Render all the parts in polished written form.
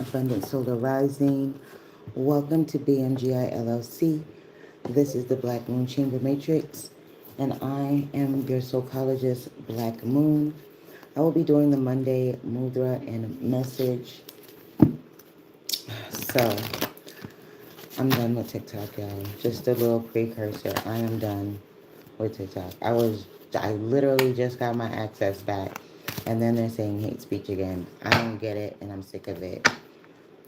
Abundant Solar Rising. Welcome to BMGI LLC. This is the Black Moon Chamber Matrix, and I am your psychologist, Black Moon. I will be doing the Monday Mudra and message. So, I'm done with TikTok, y'all. Just a little precursor. I am done with TikTok. I literally just got my access back, and then they're saying hate speech again. I don't get it, and I'm sick of it.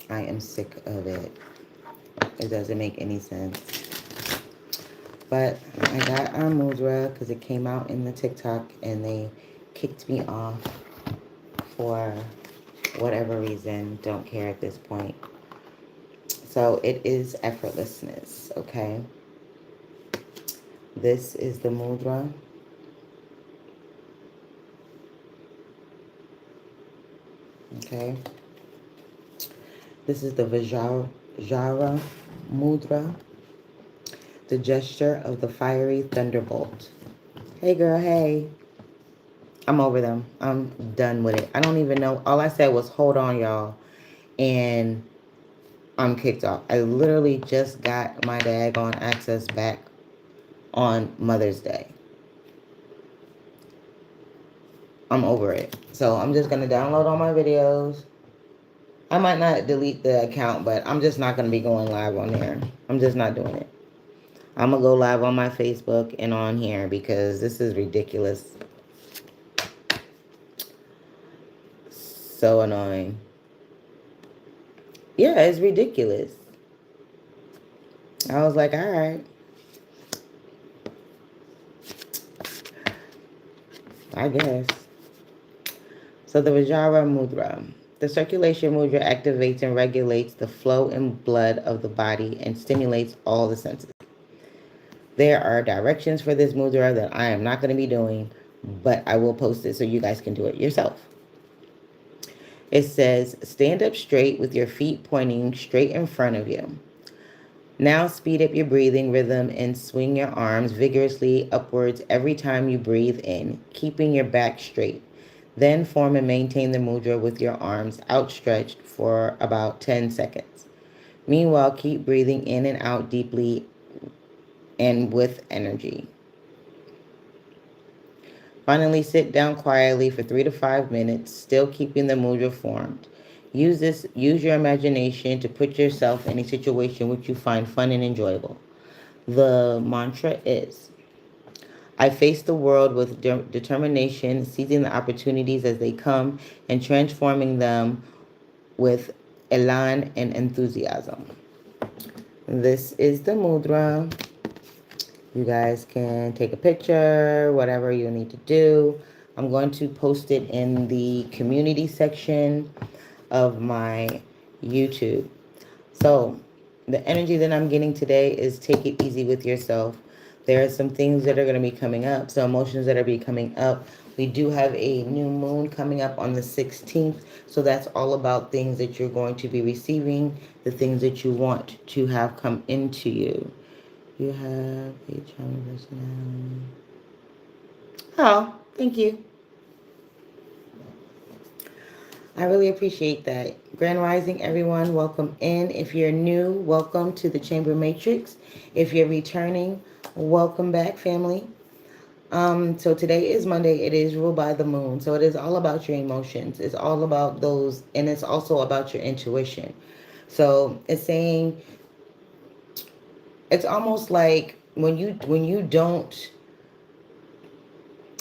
I am sick of it. It doesn't make any sense. But I got our Mudra because it came out in the TikTok and they kicked me off for whatever reason. Don't care at this point. So it is effortlessness, okay? This is the Mudra. Okay. This is the Vajra Mudra, the gesture of the fiery thunderbolt. Hey girl, hey. I'm over them. I'm done with it. I don't even know. All I said was, hold on, y'all. And I'm kicked off. I literally just got my daggone access back on Mother's Day. I'm over it. So I'm just going to download all my videos. I might not delete the account, but I'm just not going to be going live on there. I'm just not doing it. I'm going to go live on my Facebook and on here because this is ridiculous. So annoying. Yeah, it's ridiculous. I was like, all right. I guess. So the Vajra Mudra. The circulation mudra activates and regulates the flow and blood of the body and stimulates all the senses. There are directions for this mudra that I am not going to be doing, but I will post it so you guys can do it yourself. It says, stand up straight with your feet pointing straight in front of you. Now speed up your breathing rhythm and swing your arms vigorously upwards every time you breathe in, keeping your back straight. Then form and maintain the mudra with your arms outstretched for about 10 seconds. Meanwhile, keep breathing in and out deeply and with energy. Finally, sit down quietly for 3 to 5 minutes, still keeping the mudra formed. Use your imagination to put yourself in a situation which you find fun and enjoyable. The mantra is, I face the world with determination, seizing the opportunities as they come and transforming them with elan and enthusiasm. This is the mudra. You guys can take a picture, whatever you need to do. I'm going to post it in the community section of my YouTube. So the energy that I'm getting today is take it easy with yourself. There are some things that are going to be coming up, some emotions that are be coming up. We do have a new moon coming up on the 16th. So that's all about things that you're going to be receiving, the things that you want to have come into you. You have a charming personality. Oh, thank you. I really appreciate that. Grand Rising, everyone. Welcome in. If you're new, welcome to the Chamber Matrix. If you're returning, welcome back, family. So today is Monday. It is ruled by the moon. So it is all about your emotions. It's all about those, and it's also about your intuition. So it's saying, it's almost like when you don't,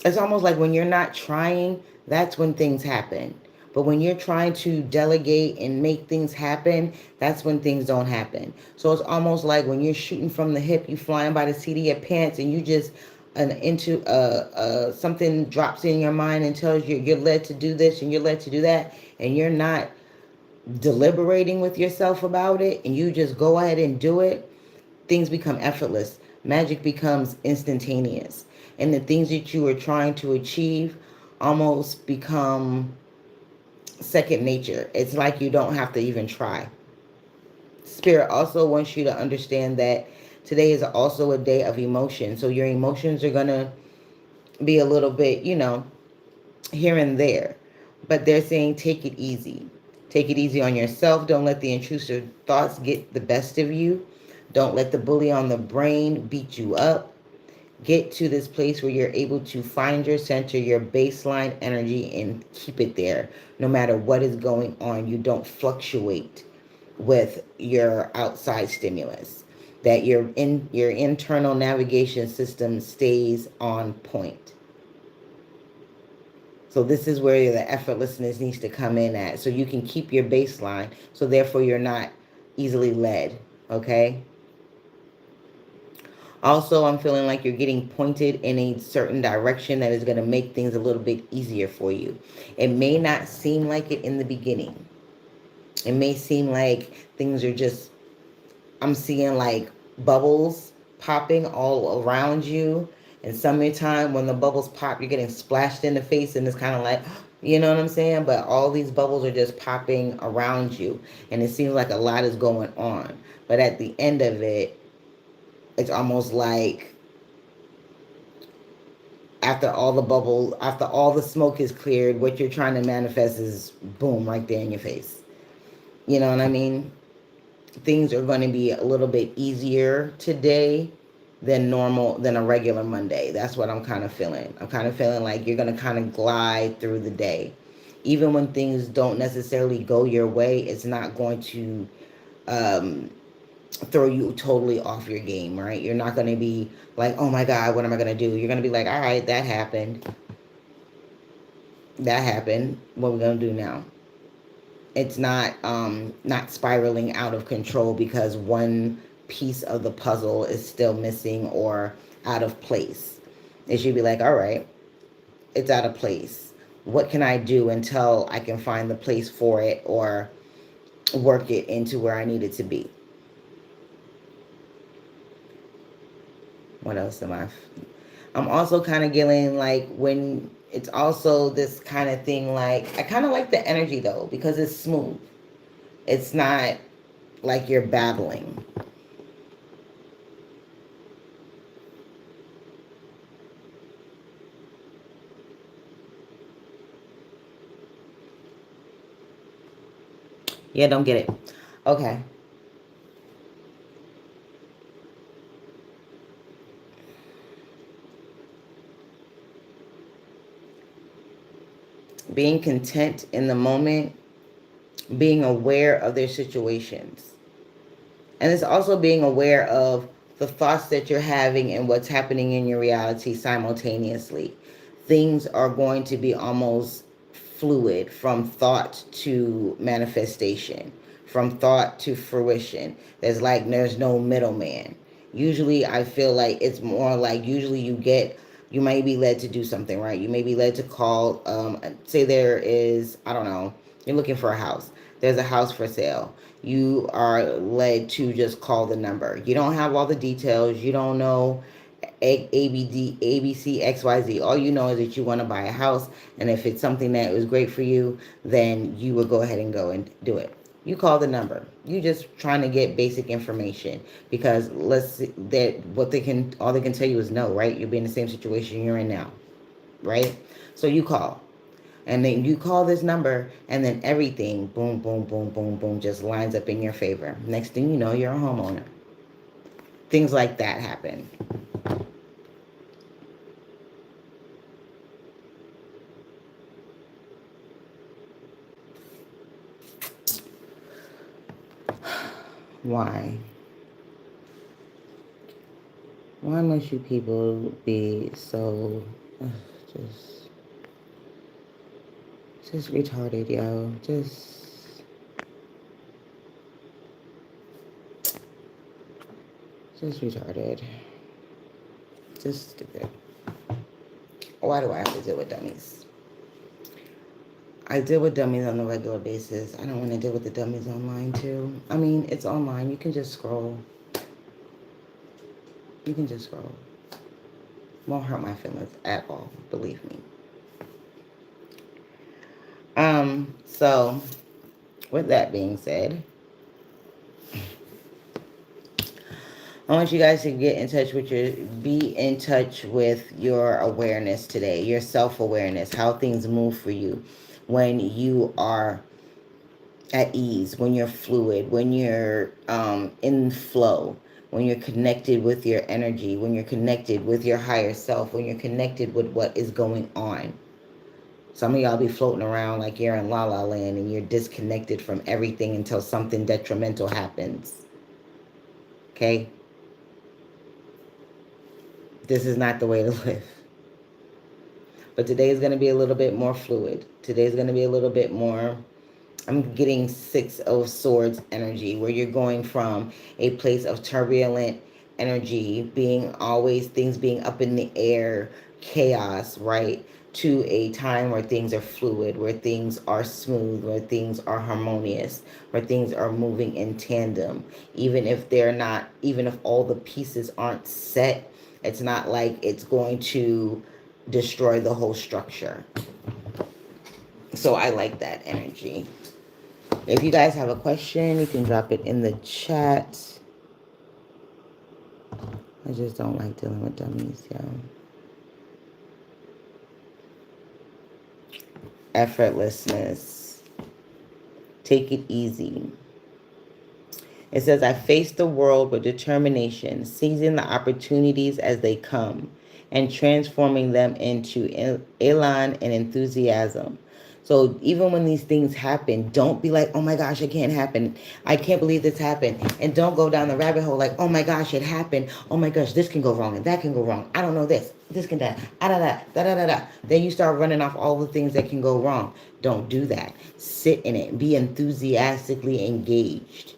it's almost like when you're not trying, that's when things happen. But when you're trying to delegate and make things happen, that's when things don't happen. So it's almost like when you're shooting from the hip, you flying by the seat of your pants, and you just something drops in your mind and tells you you're led to do this and you're led to do that, and you're not deliberating with yourself about it, and you just go ahead and do it. Things become effortless. Magic becomes instantaneous. And the things that you are trying to achieve almost become second nature. It's like you don't have to even try. Spirit also wants you to understand that today is also a day of emotion. So your emotions are going to be a little bit, here and there. But they're saying take it easy. Take it easy on yourself. Don't let the intrusive thoughts get the best of you. Don't let the bully on the brain beat you up. Get to this place where you're able to find your center, your baseline energy, and keep it there. No matter what is going on, you don't fluctuate with your outside stimulus. That your internal navigation system stays on point. So this is where the effortlessness needs to come in at. So you can keep your baseline. So therefore you're not easily led. Okay? Also, I'm feeling like you're getting pointed in a certain direction that is going to make things a little bit easier for you. It may not seem like it in the beginning. It may seem like things are just, I'm seeing like bubbles popping all around you. And summertime, when the bubbles pop, you're getting splashed in the face, and it's kind of like, you know what I'm saying? But all these bubbles are just popping around you. And it seems like a lot is going on. But at the end of it, it's almost like after all the smoke is cleared, what you're trying to manifest is boom, right there in your face. You know what I mean? Things are going to be a little bit easier today than a regular Monday. That's what I'm kind of feeling. I'm kind of feeling like you're going to kind of glide through the day. Even when things don't necessarily go your way, it's not going to um, throw you totally off your game, right? You're not going to be like, oh my God, what am I going to do? You're going to be like, all right, that happened. That happened. What are we going to do now? It's not spiraling out of control because one piece of the puzzle is still missing or out of place. It should be like, all right, it's out of place. What can I do until I can find the place for it or work it into where I need it to be? What else am I? I'm also kind of getting like when it's also this kind of thing, like I kind of like the energy though because it's smooth. It's not like you're battling. Yeah, don't get it. Okay. Being content in the moment, being aware of their situations. And it's also being aware of the thoughts that you're having and what's happening in your reality simultaneously. Things are going to be almost fluid from thought to manifestation, from thought to fruition. There's no middleman. Usually I feel like it's more like usually you might be led to do something, right? You may be led to call, say there is, I don't know, you're looking for a house. There's a house for sale. You are led to just call the number. You don't have all the details. You don't know ABC, XYZ. All you know is that you want to buy a house. And if it's something that was great for you, then you will go ahead and go and do it. You call the number. You just trying to get basic information because all they can tell you is no, right? You'll be in the same situation you're in now, right? So you call. And then you call this number, and then everything, boom, boom, boom, boom, boom, just lines up in your favor. Next thing you know, you're a homeowner. Things like that happen. Why? Why must you people be so just just retarded, yo? Just retarded. Just stupid. Why do I have to deal with dummies? I deal with dummies on a regular basis. I don't want to deal with the dummies online too. I mean, it's online. You can just scroll. You can just scroll. Won't hurt my feelings at all, believe me. So with that being said, I want you guys to be in touch with your awareness today, your self-awareness, how things move for you when you are at ease, when you're fluid, when you're in flow, when you're connected with your energy, when you're connected with your higher self, when you're connected with what is going on. Some of y'all be floating around like you're in la la land and you're disconnected from everything until something detrimental happens. Okay? This is not the way to live. But today is going to be a little bit more fluid. Today is going to be a little bit more, I'm getting Six of Swords energy, where you're going from a place of turbulent energy, being always things being up in the air, chaos, right? To a time where things are fluid, where things are smooth, where things are harmonious, where things are moving in tandem. Even if they're not, even if all the pieces aren't set, it's not like it's going to destroy the whole structure. So I like that energy. If you guys have a question, you can drop it in the chat. I just don't like dealing with dummies, yo. Effortlessness. Take it easy. It says, I face the world with determination, seizing the opportunities as they come and transforming them into elan and enthusiasm. So even when these things happen, don't be like, oh my gosh, it can't happen. I can't believe this happened. And don't go down the rabbit hole like, oh my gosh, it happened. Oh my gosh, this can go wrong and that can go wrong. I don't know this. This can that. Da. Then you start running off all the things that can go wrong. Don't do that. Sit in it. Be enthusiastically engaged.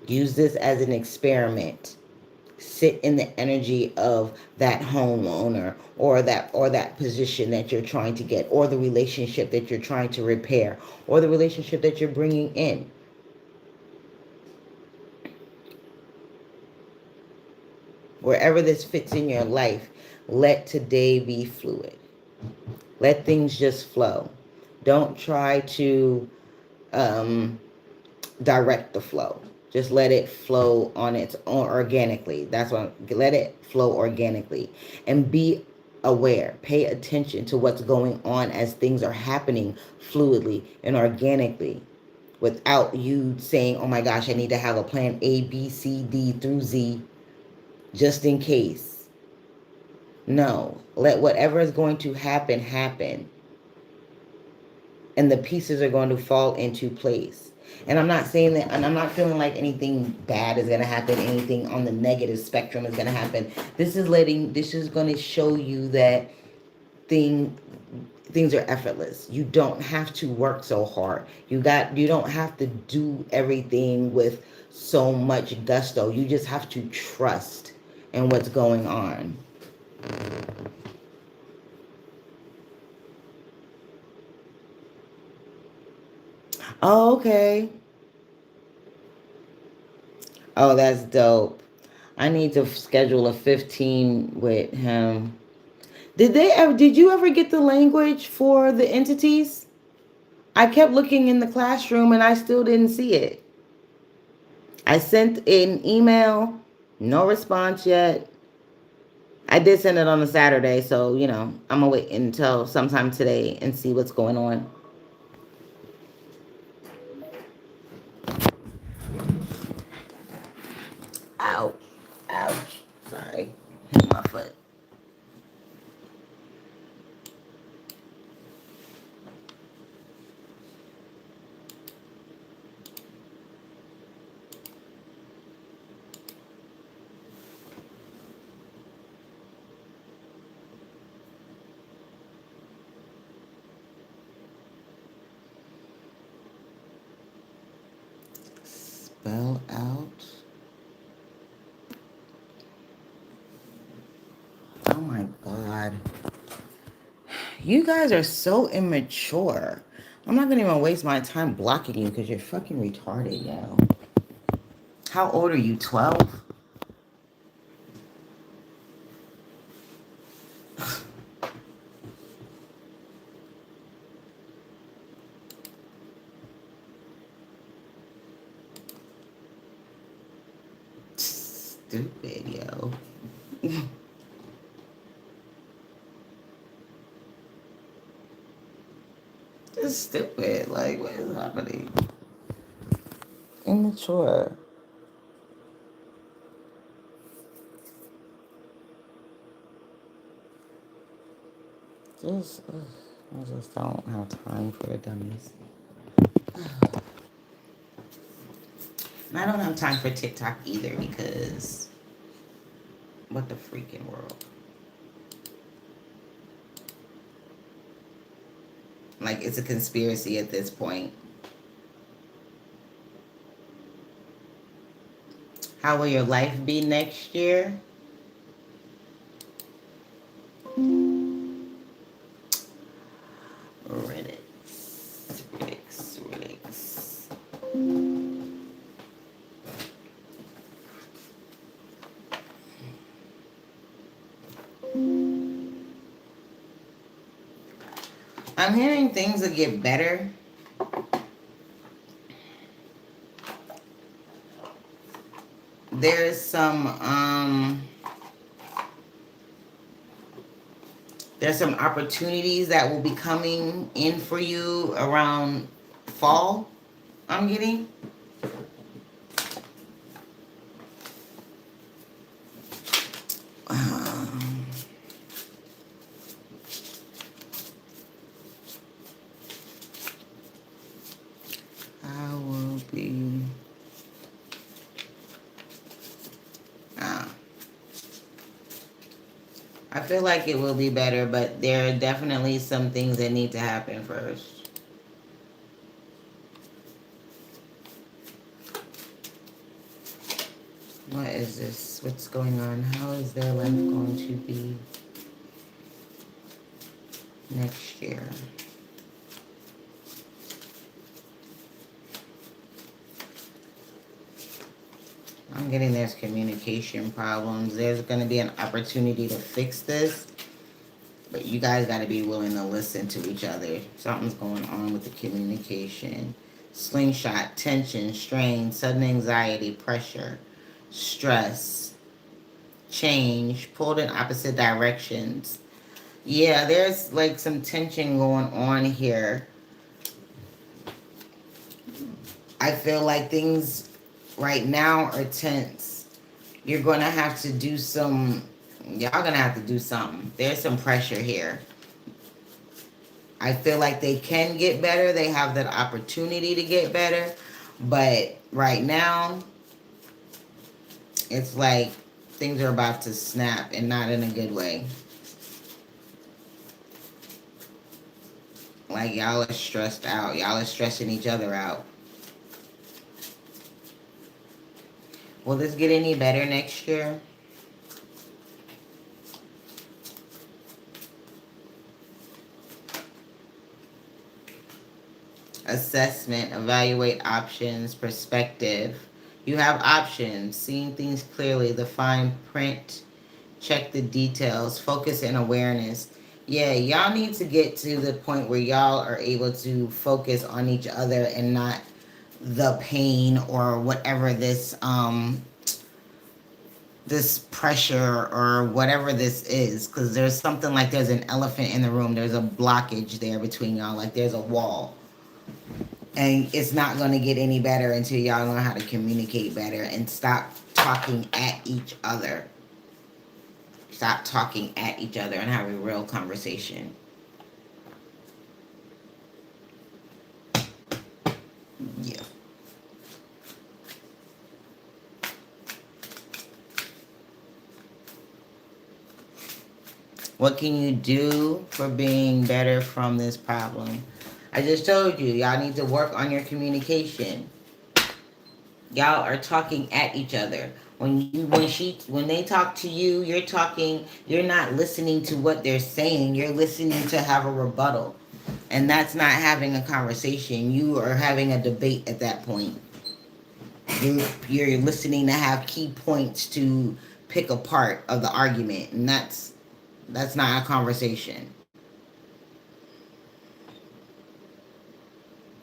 Use this as an experiment. Sit in the energy of that homeowner or that position that you're trying to get, or the relationship that you're trying to repair, or the relationship that you're bringing in. Wherever this fits in your life, let today be fluid. Let things just flow. Don't try to direct the flow. Just let it flow on its own organically. That's what, let it flow organically. And be aware. Pay attention to what's going on as things are happening fluidly and organically, without you saying, oh my gosh, I need to have a plan A, B, C, D through Z just in case. No. Let whatever is going to happen, happen. And the pieces are going to fall into place. And I'm not saying that, and I'm not feeling like anything bad is going to happen, anything on the negative spectrum is going to happen. This is going to show you that things are effortless. You don't have to work so hard. You don't have to do everything with so much gusto. You just have to trust in what's going on. Oh, okay. Oh, that's dope. I need to schedule a 15 with him. Did you ever get the language for the entities? I kept looking in the classroom and I still didn't see it. I sent an email, no response yet. I did send it on a Saturday, so I'm gonna wait until sometime today and see what's going on. Ouch. Ouch. Sorry. Hit my foot. Spell out. Oh my God. You guys are so immature. I'm not gonna even waste my time blocking you because you're fucking retarded, yo. How old are you? 12? Stupid, yo. is stupid. Like, what is happening? Immature. Just, I just don't have time for the dummies. And I don't have time for TikTok either because what the freaking world? Like, it's a conspiracy at this point. How will your life be next year? Reddit. Reddit. I'm hearing things will get better. There's some opportunities that will be coming in for you around fall. I'm getting. Um, I will be. I feel like it will be better, but there are definitely some things that need to happen first. What is this? What's going on? How is their life going to be next year? I'm getting there's communication problems. There's going to be an opportunity to fix this, but you guys got to be willing to listen to each other. Something's going on with the communication. Slingshot, tension, strain, sudden anxiety, pressure, stress, change, pulled in opposite directions. Yeah, there's like some tension going on here. I feel like things right now are tense. You're going to have to do y'all going to have to do something. There's some pressure here. I feel like they can get better. They have that opportunity to get better. But right now, it's like things are about to snap and not in a good way. Like y'all are stressed out. Y'all are stressing each other out. Will this get any better next year? Assessment, evaluate options, perspective. You have options, seeing things clearly, the fine print, check the details, focus and awareness. Yeah, y'all need to get to the point where y'all are able to focus on each other and not the pain or whatever this pressure or whatever this is, because there's something like there's an elephant in the room. There's a blockage there between y'all, like there's a wall. And it's not going to get any better until y'all know how to communicate better and stop talking at each other. Stop talking at each other and have a real conversation. Yeah. What can you do for being better from this problem? I just told you, y'all need to work on your communication. Y'all are talking at each other. When they talk to you, you're not listening to what they're saying. You're listening to have a rebuttal. And that's not having a conversation. You are having a debate at that point. You're listening to have key points to pick apart of the argument, and that's not a conversation.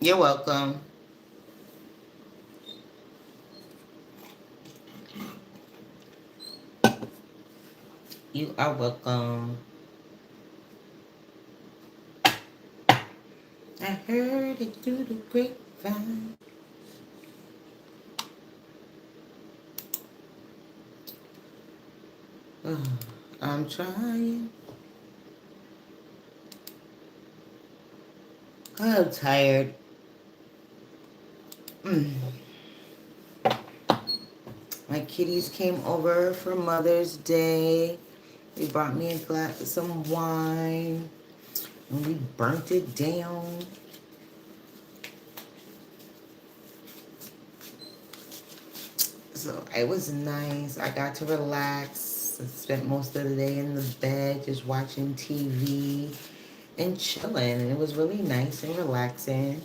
You're welcome. You are welcome. I I heard it through the grapevine. Oh, I'm trying. I'm tired. My kitties came over for Mother's Day. They brought me a glass of some wine, and we burnt it down. So it was nice. I got to relax. I spent most of the day in the bed just watching TV and chilling, and it was really nice and relaxing.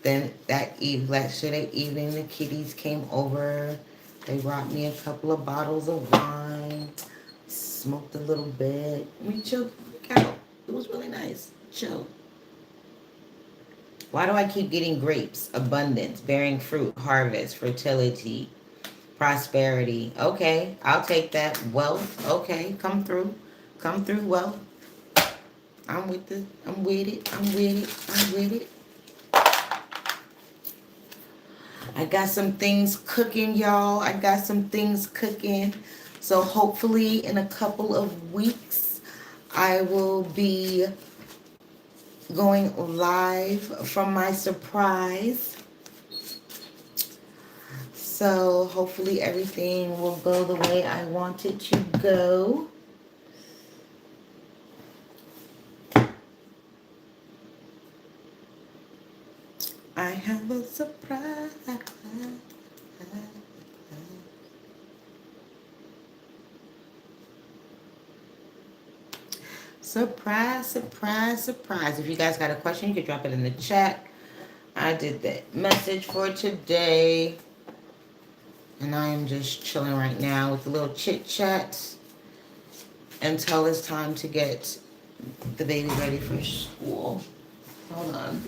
Then that evening, the kitties came over. They brought me a couple of bottles of wine. Smoked a little bit. We chilled out. It was really nice. Chill. Why do I keep getting grapes? Abundance, bearing fruit, harvest, fertility, prosperity. Okay, I'll take that. Wealth. Okay, come through. Come through, wealth. I'm with it. I'm with it. I'm with it. I'm with it. I got some things cooking, y'all. I got some things cooking. So hopefully in a couple of weeks, I will be going live from my surprise. So hopefully everything will go the way I want it to go. I have a surprise. Surprise, surprise, surprise. If you guys got a question, you can drop it in the chat. I did that message for today. And I am just chilling right now with a little chit chat until it's time to get the baby ready for school. Hold on.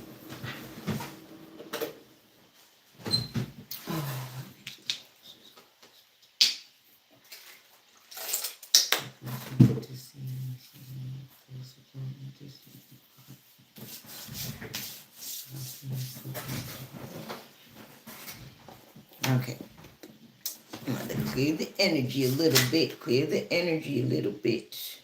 Okay. I'm going to clear the energy a little bit. Clear the energy a little bit.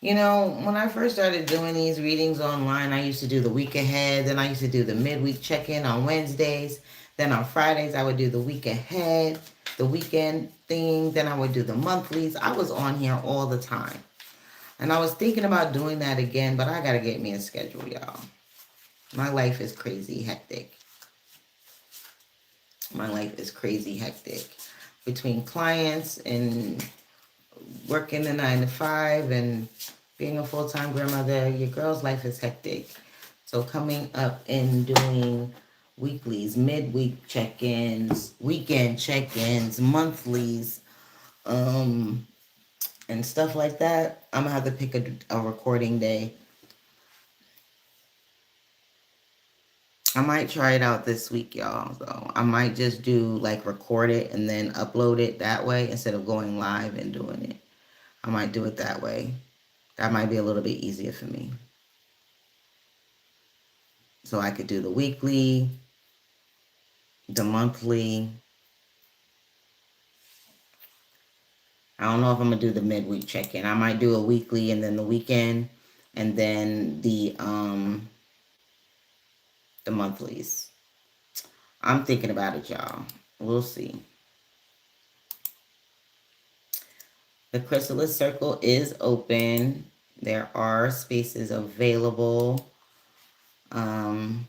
You know, when I first started doing these readings online, I used to do the week ahead. Then I used to do the midweek check-in on Wednesdays. Then on Fridays, I would do the week ahead, the weekend thing. Then I would do the monthlies. I was on here all the time. And I was thinking about doing that again, but I got to get me a schedule, y'all. My life is crazy hectic. My life is crazy hectic. Between clients and working the 9 to 5 and being a full-time grandmother, your girl's life is hectic. So coming up and doing weeklies, midweek check-ins, weekend check-ins, monthlies, and stuff like that, I'm gonna have to pick a recording day. I might try it out this week, y'all. So I might just do like record it and then upload it that way instead of going live and doing it. I might do it that way. That might be a little bit easier for me. So I could do the weekly, the monthly. I don't know if I'm gonna do the midweek check-in. I might do a weekly and then the weekend and then the monthlies. I'm thinking about it, y'all. We'll see. The Chrysalis Circle is open. There are spaces available. The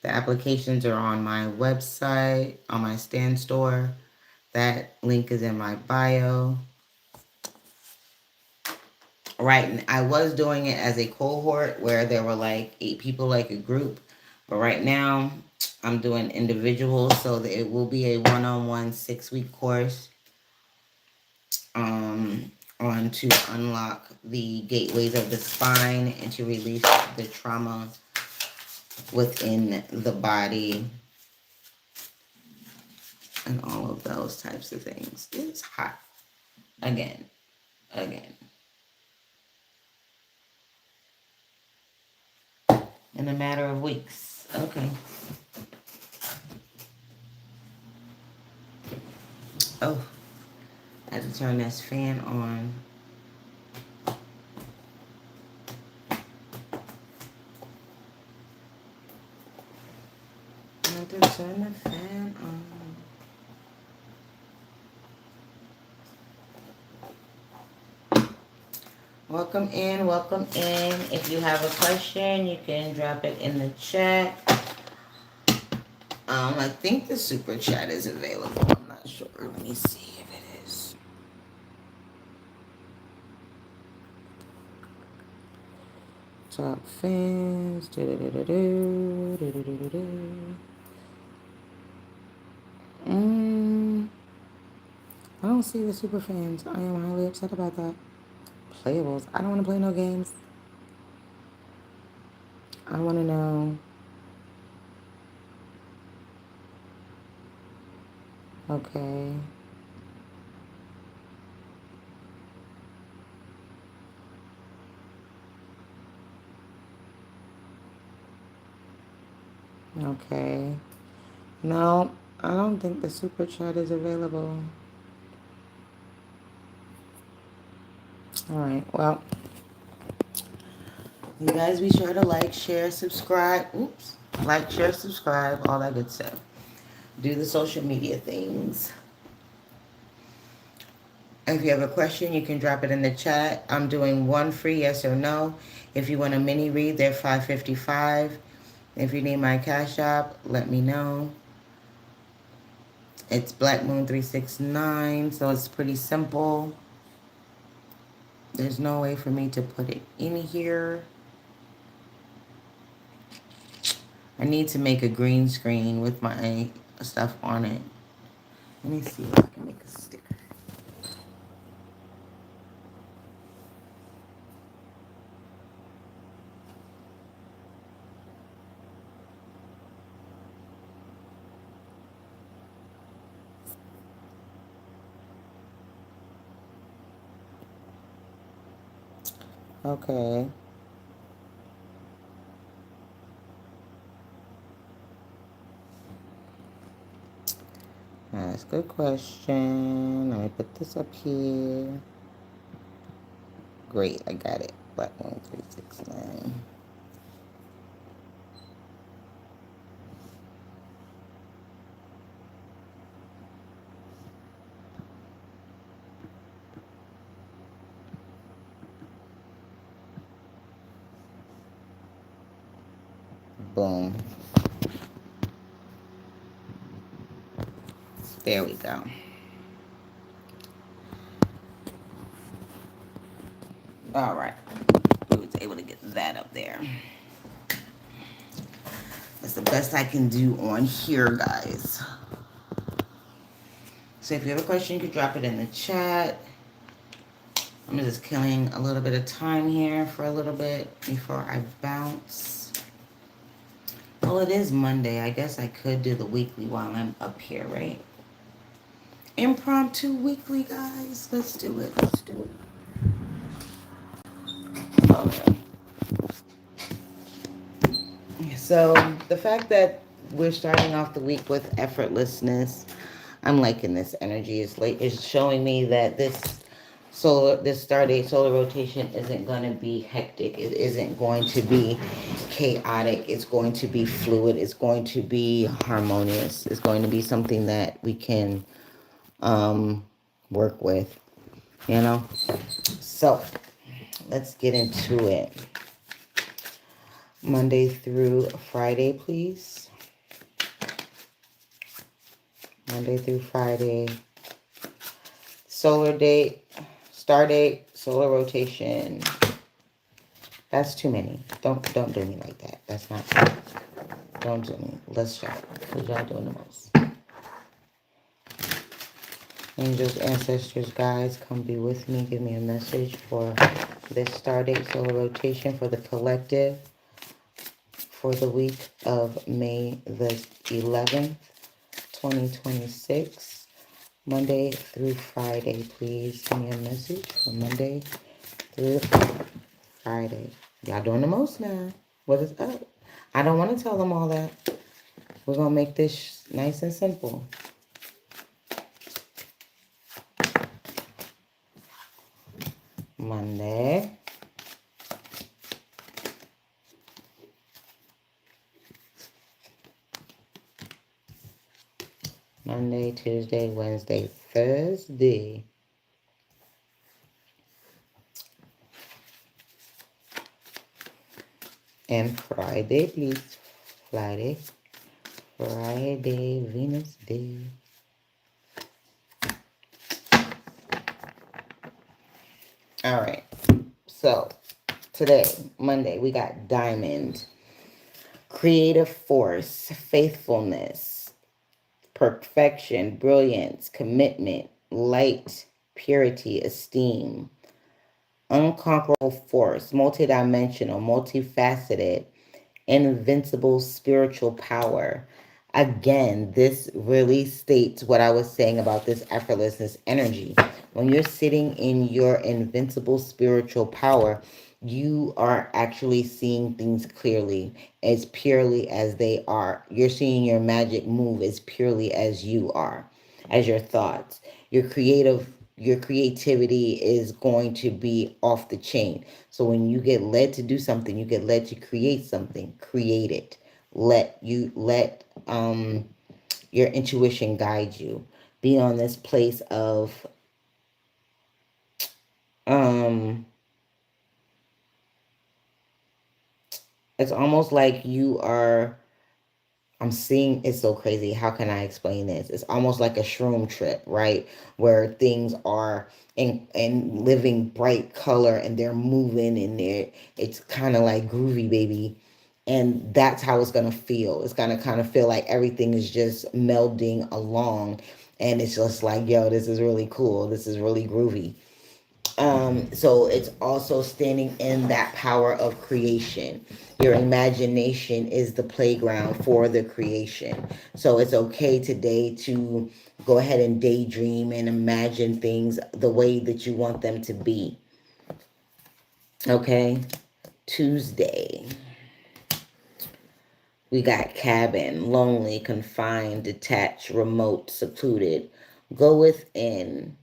applications are on my website, on my Stand store. That link is in my bio. Right, I was doing it as a cohort where there were like 8 people, like a group. But right now, I'm doing individuals, so that it will be a one-on-one 6-week course on to unlock the gateways of the spine and to release the trauma within the body and all of those types of things. It's hot. Again. in a matter of weeks. Okay. Oh, I had to turn this fan on. I had to turn the fan on. Welcome in, welcome in. If you have a question, you can drop it in the chat. I think the super chat is available. I'm not sure. Let me see if it is. Top fans. I don't see the super fans. I am highly upset about that. Playables. I don't want to play no games. I want to know. Okay. Okay. No, I don't think the super chat is available. All right. Well, you guys be sure to like, share, subscribe. Oops. Like, share, subscribe, all that good stuff. Do the social media things. If you have a question, you can drop it in the chat. I'm doing one free yes or no. If you want a mini read, they're $5.55. If you need my cash app, let me know. It's Black Moon 369, so it's pretty simple. There's no way for me to put it in here. I need to make a green screen with my stuff on it. Let me see if I can make a sticker. Okay. That's a good question. Let me put this up here. Great, I got it. Black Moon 369. Boom. There we go. All right. We was able to get that up there. That's the best I can do on here, guys. So if you have a question, you can drop it in the chat. I'm just killing a little bit of time here for a little bit before I bounce. Well, it is Monday. I guess I could do the weekly while I'm up here, right? Impromptu weekly, guys. Let's do it. Let's do it. Okay. So the fact that we're starting off the week with effortlessness, I'm liking this energy. It's showing me that this Stardate solar rotation isn't going to be hectic. It isn't going to be chaotic. It's going to be fluid. It's going to be harmonious. It's going to be something that we can work with, you know? So let's get into it. Monday through Friday, please. Monday through Friday. Solar date, star date, solar rotation. That's too many. Don't do me like that. That's not fair. Don't do me. Let's start. Because y'all doing the most. Angels, ancestors, guides, come be with me. Give me a message for this star date solar rotation for the collective for the week of May the 11th, 2026. Monday through Friday, please give me a message for Monday through Friday. Y'all doing the most now. What is up? I don't want to tell them all that. We're going to make this nice and simple. Monday. Monday, Tuesday, Wednesday, Thursday. And Friday, please. Friday. Friday, Venus Day. All right. So, today, Monday, we got Diamond. Creative force, faithfulness, perfection, brilliance, commitment, light, purity, esteem, unconquerable force, multidimensional, multifaceted, invincible spiritual power. Again, this really states what I was saying about this effortlessness energy. When you're sitting in your invincible spiritual power, you are actually seeing things clearly, as purely as they are. You're seeing your magic move as purely as you are, as your thoughts. Your creativity is going to be off the chain. So when you get led to do something, you get led to create something, create it. Let your intuition guide you. Be on this place of um it's almost like you are, I'm seeing, it's so crazy. How can I explain this? It's almost like a shroom trip, right? Where things are in living bright color and they're moving and it's kind of like groovy, baby. And that's how it's gonna feel. It's gonna kind of feel like everything is just melding along, and it's just like, yo, this is really cool. This is really groovy. So it's also standing in that power of creation. Your imagination is the playground for the creation. So it's okay today to go ahead and daydream and imagine things the way that you want them to be. Okay? Tuesday. We got cabin, lonely, confined, detached, remote, secluded. Go within,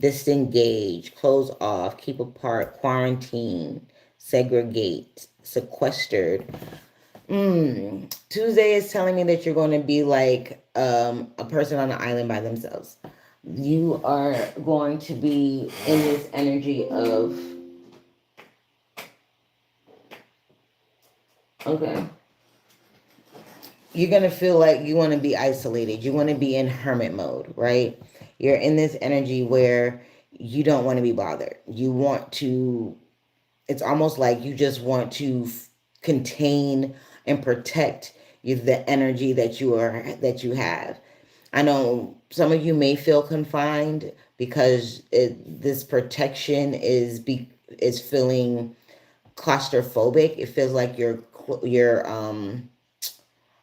disengage, close off, keep apart, quarantine, segregate, sequestered. Tuesday is telling me that you're going to be like a person on an island by themselves. You are going to be in this energy of, okay, you're going to feel like you want to be isolated. You want to be in hermit mode, right? You're in this energy where you don't want to be bothered. You want to, it's almost like you just want to contain and protect the energy that you have. I know some of you may feel confined because this protection is feeling claustrophobic. It feels like you're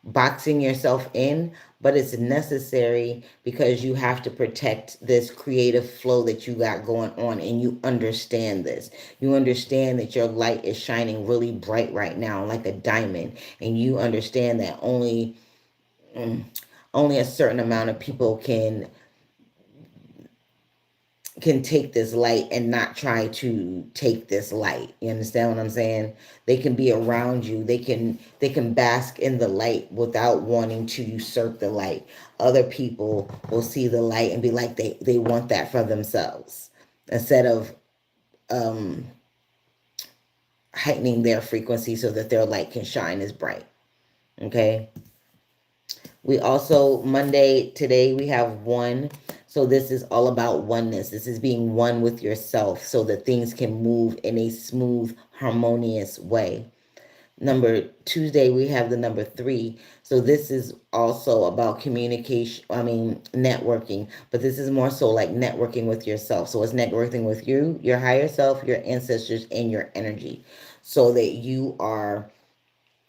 boxing yourself in, but it's necessary because you have to protect this creative flow that you got going on, and you understand this. You understand that your light is shining really bright right now like a diamond, and you understand that only a certain amount of people can take this light and not try to take this light. You understand what I'm saying? They can be around you. They can bask in the light without wanting to usurp the light. Other people will see the light and be like they want that for themselves instead of um heightening their frequency so that their light can shine as bright. Okay? We also, Monday, today we have one. So this is all about oneness. This is being one with yourself so that things can move in a smooth, harmonious way. Tuesday, we have the number 3. So this is also about communication, networking, but this is more so like networking with yourself. So it's networking with you, your higher self, your ancestors, and your energy so that you are,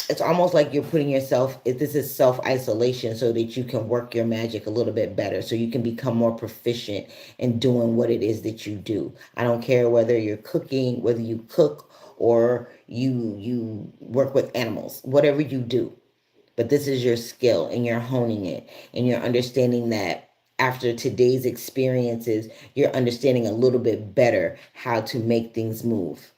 it's almost like you're putting yourself, if this is self-isolation so that you can work your magic a little bit better, so you can become more proficient in doing what it is that you do. I don't care whether you're cooking, whether you cook or you work with animals, whatever you do. But this is your skill and you're honing it, and you're understanding that after today's experiences, you're understanding a little bit better how to make things move.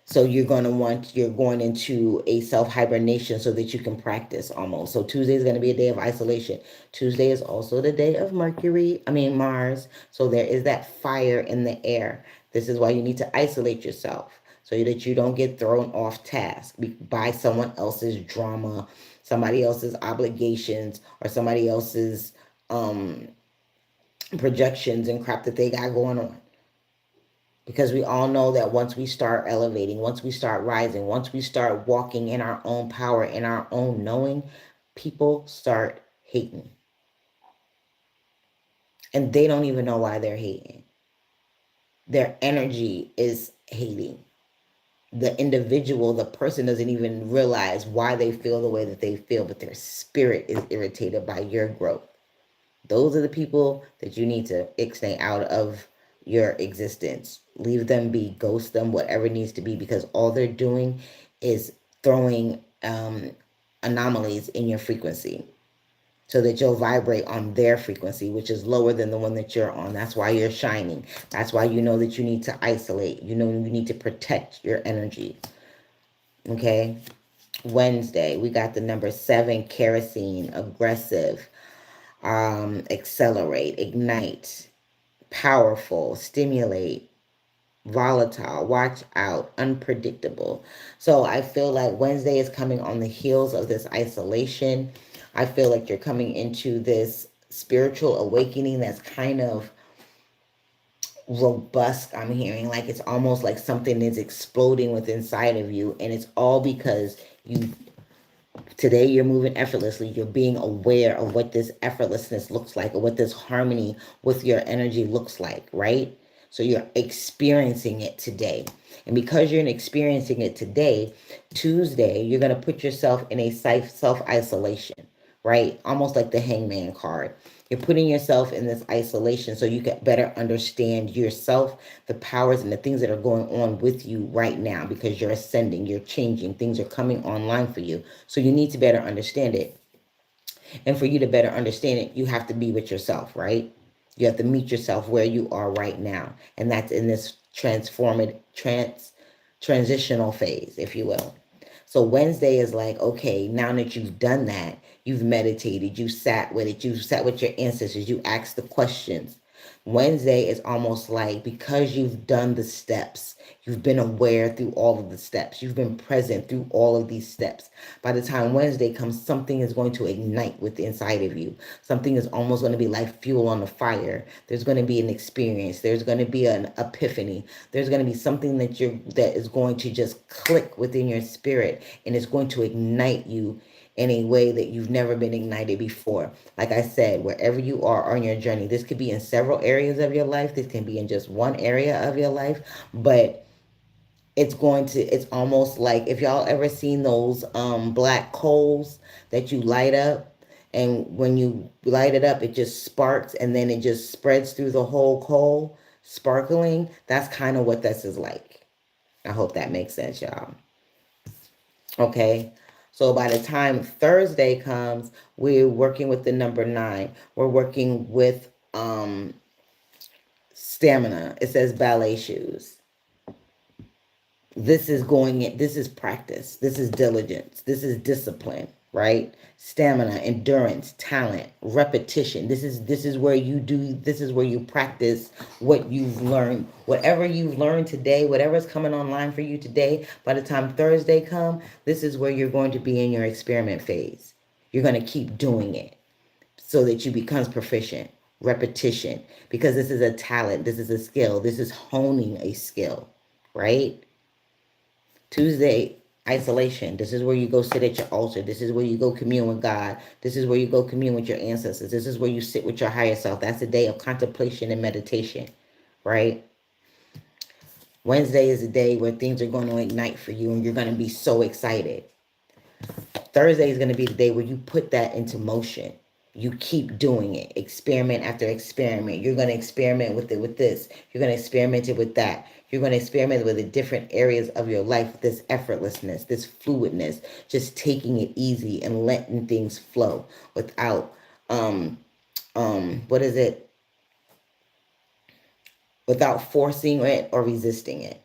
So you're going into a self hibernation so that you can practice almost. So Tuesday is going to be a day of isolation. Tuesday is also the day of Mars. So there is that fire in the air. This is why you need to isolate yourself so that you don't get thrown off task by someone else's drama, somebody else's obligations, or somebody else's um, projections and crap that they got going on. Because we all know that once we start elevating, once we start rising, once we start walking in our own power, in our own knowing, people start hating. And they don't even know why they're hating. Their energy is hating. The individual, the person doesn't even realize why they feel the way that they feel, but their spirit is irritated by your growth. Those are the people that you need to extend out of your existence. Leave them be, ghost them, whatever needs to be, because all they're doing is throwing anomalies in your frequency so that you'll vibrate on their frequency, which is lower than the one that you're on. That's why you're shining. That's why you know that you need to isolate. You know you need to protect your energy. Okay? Wednesday, we got the number 7, kerosene, aggressive, accelerate, ignite, powerful, stimulate, volatile, watch out, unpredictable. So I feel like Wednesday is coming on the heels of this isolation. I feel like you're coming into this spiritual awakening that's kind of robust. I'm hearing like it's almost like something is exploding within inside of you, and it's all because you today you're moving effortlessly. You're being aware of what this effortlessness looks like, or what this harmony with your energy looks like, right? So you're experiencing it today. And because you're experiencing it today, Tuesday, you're going to put yourself in a self isolation, right? Almost like the hangman card. You're putting yourself in this isolation so you can better understand yourself, the powers and the things that are going on with you right now, because you're ascending, you're changing, things are coming online for you. So you need to better understand it. And for you to better understand it, you have to be with yourself, right? You have to meet yourself where you are right now. And that's in this transitional phase, if you will. So Wednesday is like, okay, now that you've done that, you've meditated, you sat with it, you sat with your ancestors, you asked the questions. Wednesday is almost like, because you've done the steps, you've been aware through all of the steps, you've been present through all of these steps. By the time Wednesday comes, something is going to ignite with inside of you. Something is almost going to be like fuel on the fire. There's going to be an experience. There's going to be an epiphany. There's going to be something that is going to just click within your spirit, and it's going to ignite you in a way that you've never been ignited before. Like I said, wherever you are on your journey, this could be in several areas of your life. This can be in just one area of your life, but it's almost like, if y'all ever seen those black coals that you light up, and when you light it up, it just sparks, and then it just spreads through the whole coal, sparkling. That's kind of what this is like. I hope that makes sense, y'all. Okay. So by the time Thursday comes, we're working with the number 9. We're working with stamina. It says ballet shoes. This is practice. This is diligence. This is discipline, right? Stamina, endurance, talent, repetition. This is where you practice what you've learned. Whatever you've learned today, whatever's coming online for you today, by the time Thursday come, this is where you're going to be in your experiment phase. You're going to keep doing it so that you become proficient. Repetition, because this is a talent, this is a skill, this is honing a skill, right? Tuesday, isolation. This is where you go sit at your altar. This is where you go commune with God. This is where you go commune with your ancestors. This is where you sit with your higher self. That's a day of contemplation and meditation, right? Wednesday is a day where things are going to ignite for you and you're going to be so excited. Thursday is going to be the day where you put that into motion. You keep doing it, experiment after experiment. You're going to experiment with it with this. You're going to experiment it with that. You're going to experiment with the different areas of your life, this effortlessness, this fluidness, just taking it easy and letting things flow without, what is it? Without forcing it or resisting it.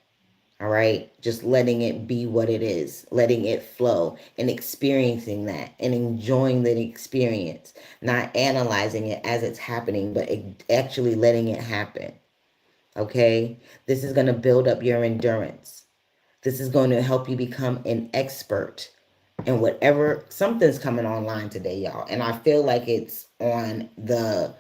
All right. Just letting it be what it is, letting it flow and experiencing that and enjoying the experience, not analyzing it as it's happening, but actually letting it happen. Okay. This is going to build up your endurance. This is going to help you become an expert in whatever. Something's coming online today, y'all. And I feel like it's on the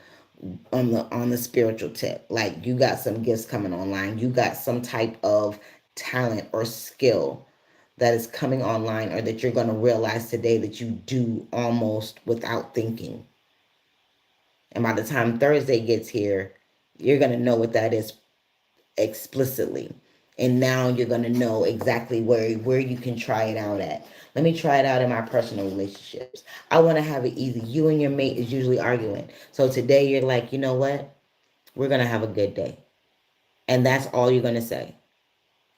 spiritual tip. Like, you got some gifts coming online. You got some type of talent or skill that is coming online, or that you're going to realize today that you do almost without thinking. And by the time Thursday gets here, you're going to know what that is explicitly. And now you're going to know exactly where you can try it out at. Let me try it out in my personal relationships. I want to have it easy. You and your mate is usually arguing. So today you're like, you know what? We're going to have a good day. And that's all you're going to say.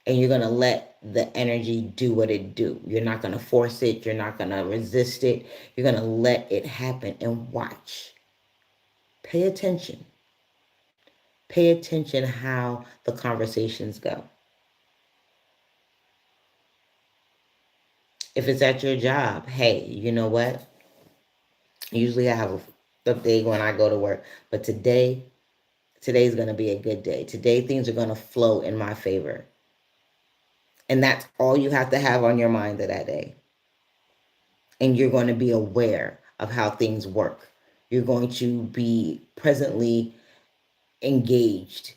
And you're going to let the energy do what it do. You're not going to force it. You're not going to resist it. You're going to let it happen and watch. Pay attention. Pay attention how the conversations go. If it's at your job, hey, you know what? Usually I have a day when I go to work, but today's going to be a good day. Today things are going to flow in my favor. And that's all you have to have on your mind that day. And you're going to be aware of how things work. You're going to be presently engaged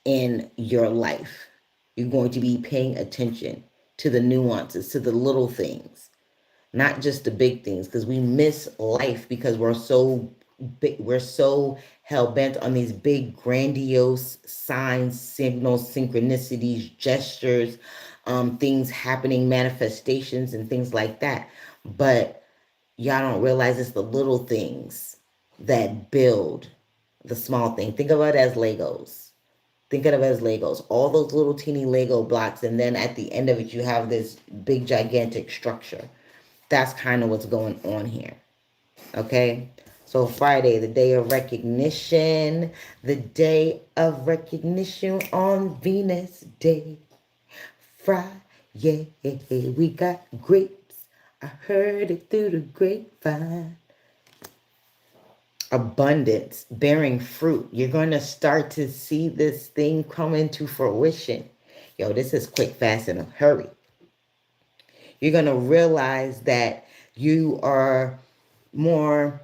in your life. You're going to be paying attention to the nuances, to the little things, not just the big things, because we miss life because we're so big, we're so hell-bent on these big grandiose signs, signals, synchronicities, gestures, things happening, manifestations and things like that. But y'all don't realize it's the little things that build the small thing. Think of it as Legos. Think of it as Legos. All those little teeny Lego blocks, and then at the end of it you have this big gigantic structure. That's kind of what's going on here. Okay? So Friday, the day of recognition. The day of recognition on Venus Day. Friday, we got grapes. I heard it through the grapevine. Abundance, bearing fruit. You're going to start to see this thing come into fruition. Yo, this is quick, fast, and a hurry. You're going to realize that you are more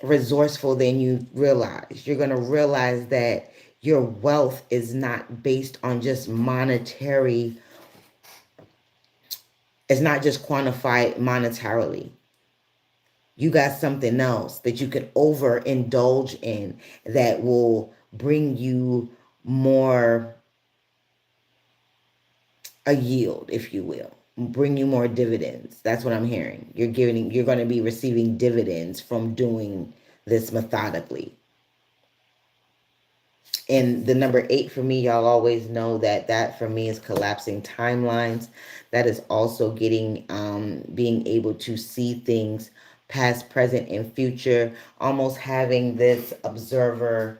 resourceful than you realize. You're going to realize that your wealth is not based on just monetary. It's not just quantified monetarily. You got something else that you could overindulge in that will bring you more a yield, if you will, bring you more dividends. That's what I'm hearing. You're going to be receiving dividends from doing this methodically. And the number 8 for me, y'all always know that for me is collapsing timelines. That is also getting, being able to see things past, present, and future, almost having this observer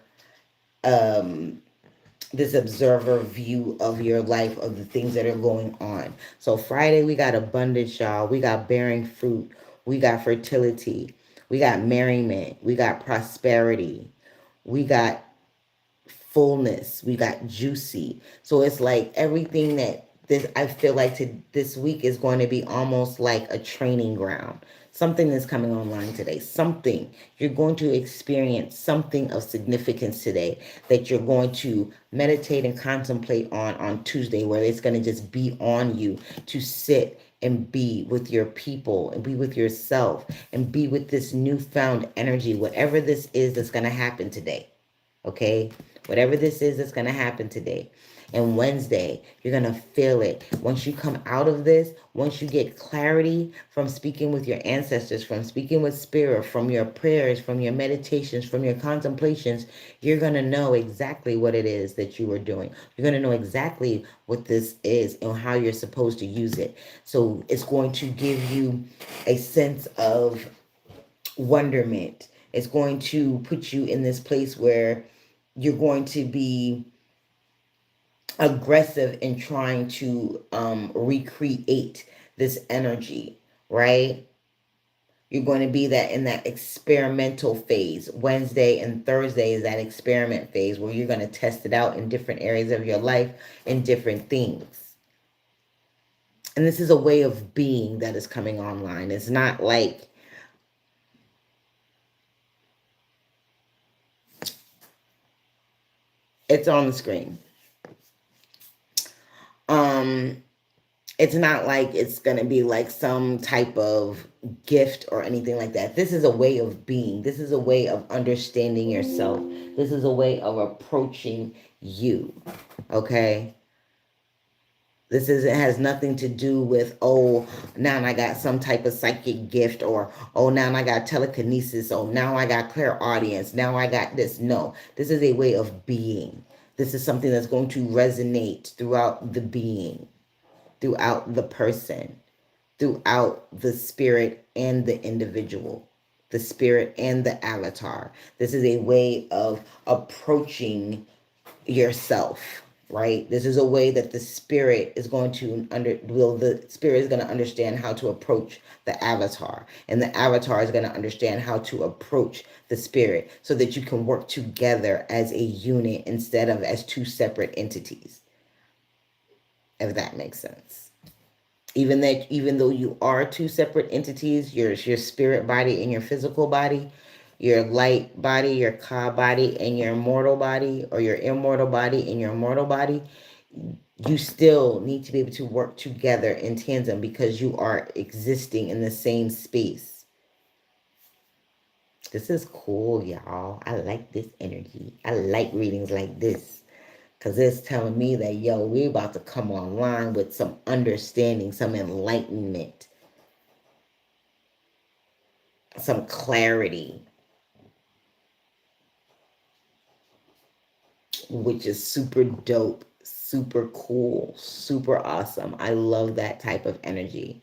view of your life, of the things that are going on. So Friday, we got abundance, y'all. We got bearing fruit. We got fertility. We got merriment. We got prosperity. We got fullness. We got juicy. So it's like everything that I feel like this week is going to be almost like a training ground. Something is coming online today. Something. You're going to experience something of significance today that you're going to meditate and contemplate on Tuesday, where it's going to just be on you to sit and be with your people and be with yourself and be with this newfound energy, whatever this is that's going to happen today. Okay? Whatever this is that's going to happen today. And Wednesday, you're going to feel it. Once you come out of this, once you get clarity from speaking with your ancestors, from speaking with spirit, from your prayers, from your meditations, from your contemplations, you're going to know exactly what it is that you are doing. You're going to know exactly what this is and how you're supposed to use it. So it's going to give you a sense of wonderment. It's going to put you in this place where you're going to be aggressive in trying to recreate this energy, right? You're going to be that in that experimental phase. Wednesday and Thursday is that experiment phase where you're going to test it out in different areas of your life and different things. And this is a way of being that is coming online. It's not like it's on the screen. It's not like it's going to be like some type of gift or anything like that. This is a way of being. This is a way of understanding yourself. This is a way of approaching you. Okay? It has nothing to do with, oh, now I got some type of psychic gift, or, oh, now I got telekinesis, oh, now I got clairaudience, now I got this. No, this is a way of being. This is something that's going to resonate throughout the being, throughout the person, throughout the spirit and the individual, the spirit and the avatar. This is a way of approaching yourself, right? This is a way that the spirit is going to the spirit is going to understand how to approach the avatar, and the avatar is going to understand how to approach the spirit, so that you can work together as a unit instead of as two separate entities, if that makes sense. Even though you are two separate entities, your spirit body and your physical body, your light body, your ka body, and your mortal body, or your immortal body and your mortal body, you still need to be able to work together in tandem because you are existing in the same space. This is cool, y'all. I like this energy. I like readings like this. Because it's telling me that, yo, we're about to come online with some understanding, some enlightenment, some clarity, which is super dope, super cool, super awesome. I love that type of energy.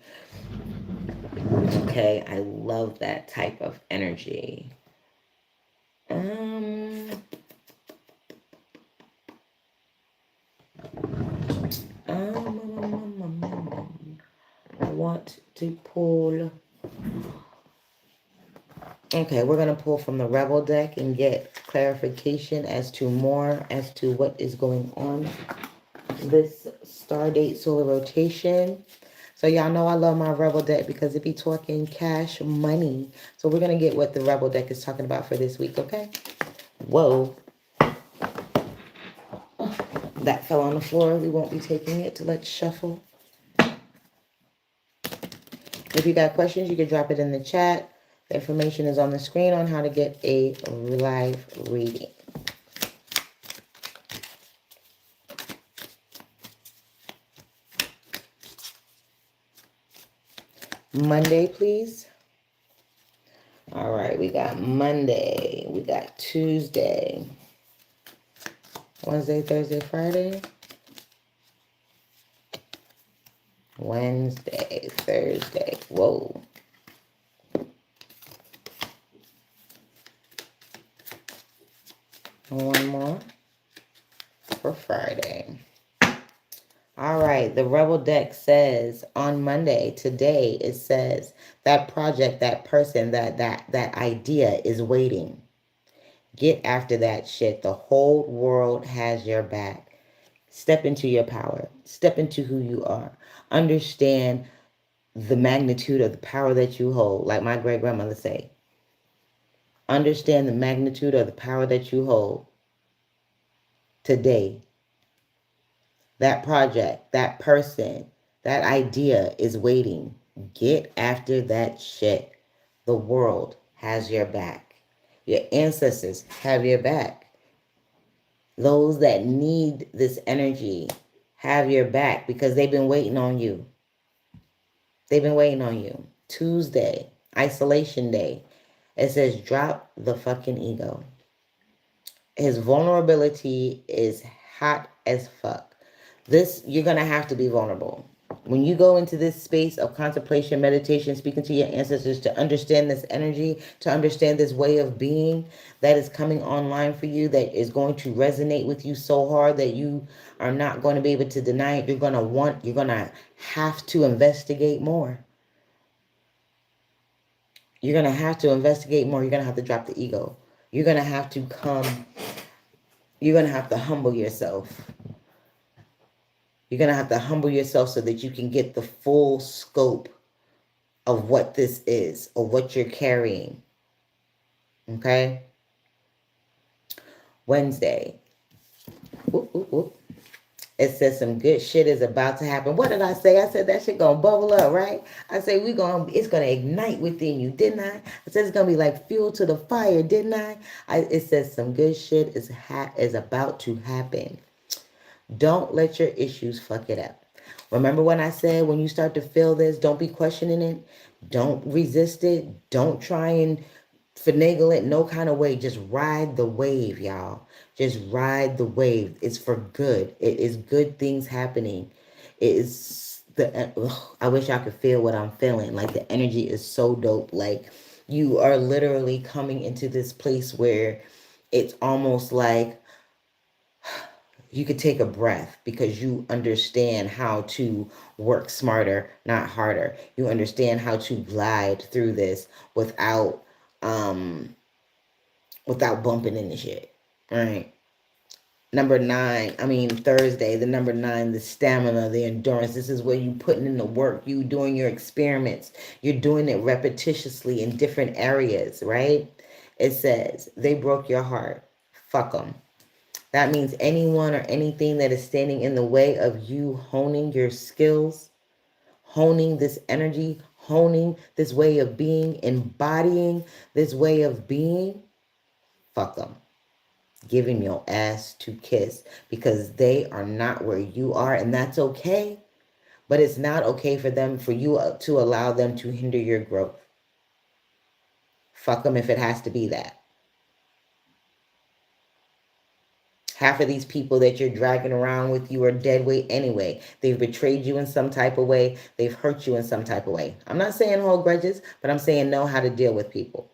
Okay, I love that type of energy. I want to pull. Okay, we're going to pull from the Rebel deck and get clarification as to what is going on this Stardate solar rotation. So y'all know I love my Rebel deck because it be talking cash money. So we're going to get what the Rebel deck is talking about for this week, okay? Whoa. That fell on the floor. We won't be taking it. Let's shuffle. If you got questions, you can drop it in the chat. The information is on the screen on how to get a live reading. Monday, please. All right, we got Monday. We got Tuesday. Wednesday, Thursday, Friday. Wednesday, Thursday. Whoa. One more for Friday. All right, the Rebel deck says on Monday, today, it says that project, that person, that idea is waiting. Get after that shit. The whole world has your back. Step into your power. Step into who you are. Understand the magnitude of the power that you hold, like my great grandmother say. Understand the magnitude of the power that you hold today. That project, that person, that idea is waiting. Get after that shit. The world has your back. Your ancestors have your back. Those that need this energy have your back because they've been waiting on you. They've been waiting on you. Tuesday, isolation day. It says drop the fucking ego. His vulnerability is hot as fuck. This, you're going to have to be vulnerable. When you go into this space of contemplation, meditation, speaking to your ancestors, to understand this energy, to understand this way of being that is coming online for you, that is going to resonate with you so hard that you are not going to be able to deny it. You're going to have to investigate more. You're going to have to investigate more. You're going to have to drop the ego. You're going to have to humble yourself. You're going to have to humble yourself so that you can get the full scope of what this is or what you're carrying. Okay? Wednesday. Ooh, ooh, ooh. It says some good shit is about to happen. What did I say? I said that shit gonna bubble up, right? I said it's gonna ignite within you, didn't I? I said it's gonna be like fuel to the fire, didn't I? It says some good shit is about to happen. Don't let your issues fuck it up. Remember when I said when you start to feel this, don't be questioning it. Don't resist it. Don't try and finagle it no kind of way. Just ride the wave, y'all. Just ride the wave. It's for good. It is good things happening. It is I wish I could feel what I'm feeling. Like the energy is so dope. Like you are literally coming into this place where it's almost like you could take a breath because you understand how to work smarter, not harder. You understand how to glide through this without bumping into shit. All right. Thursday, the number 9, the stamina, the endurance. This is where you putting in the work. You doing your experiments. You're doing it repetitiously in different areas, right? It says, they broke your heart. Fuck them. That means anyone or anything that is standing in the way of you honing your skills, honing this energy, honing this way of being, embodying this way of being, fuck them. Give him your ass to kiss because they are not where you are, and that's okay. But it's not okay for you to allow them to hinder your growth. Fuck them if it has to be that. Half of these people that you're dragging around with you are dead weight anyway. They've betrayed you in some type of way. They've hurt you in some type of way. I'm not saying hold grudges, but I'm saying know how to deal with people.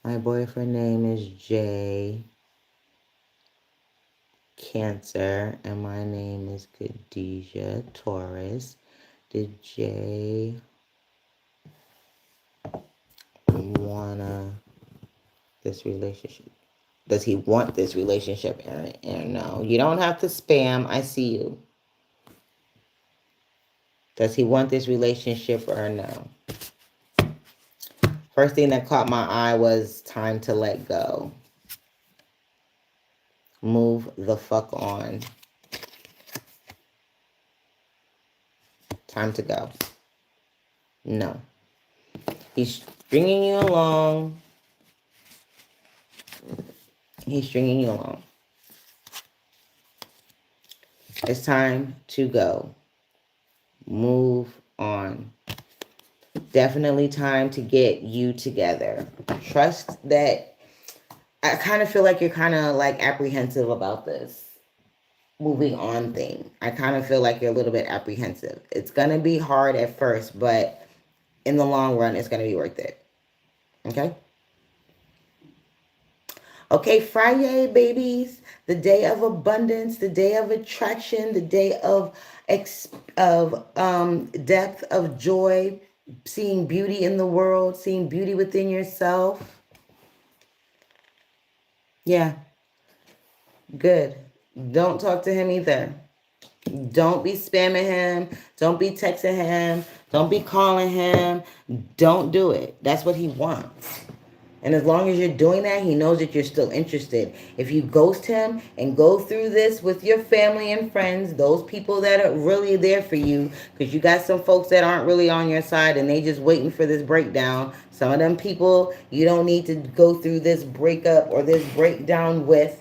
My boyfriend name is Jay, Cancer, and my name is Khadijah, Taurus. Did Jay wanna this relationship? Does he want this relationship, Aaron? No. You don't have to spam. I see you. Does he want this relationship or no? First thing that caught my eye was time to let go. Move the fuck on. Time to go. No. He's stringing you along. He's stringing you along. It's time to go. Move on. Definitely time to get you together. Trust that. I kind of feel like you're kind of like apprehensive about this moving on thing. I kind of feel like you're a little bit apprehensive. It's going to be hard at first, but in the long run, it's going to be worth it. Okay? Okay, Friday, babies, the day of abundance, the day of attraction, the day of depth, of joy, seeing beauty in the world, seeing beauty within yourself. Yeah, good. Don't talk to him either. Don't be spamming him. Don't be texting him. Don't be calling him. Don't do it. That's what he wants. And as long as you're doing that, he knows that you're still interested. If you ghost him and go through this with your family and friends, those people that are really there for you, because you got some folks that aren't really on your side and they just waiting for this breakdown. Some of them people you don't need to go through this breakup or this breakdown with.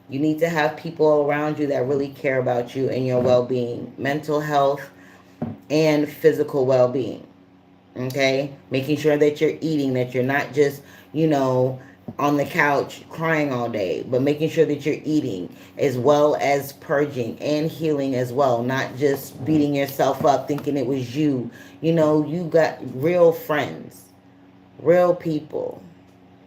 You need to have people around you that really care about you and your well-being, mental health, and physical well-being. Okay, making sure that you're eating, that you're not just, you know, on the couch crying all day, but making sure that you're eating, as well as purging and healing as well, not just beating yourself up thinking it was you. You know, you got real friends, real people.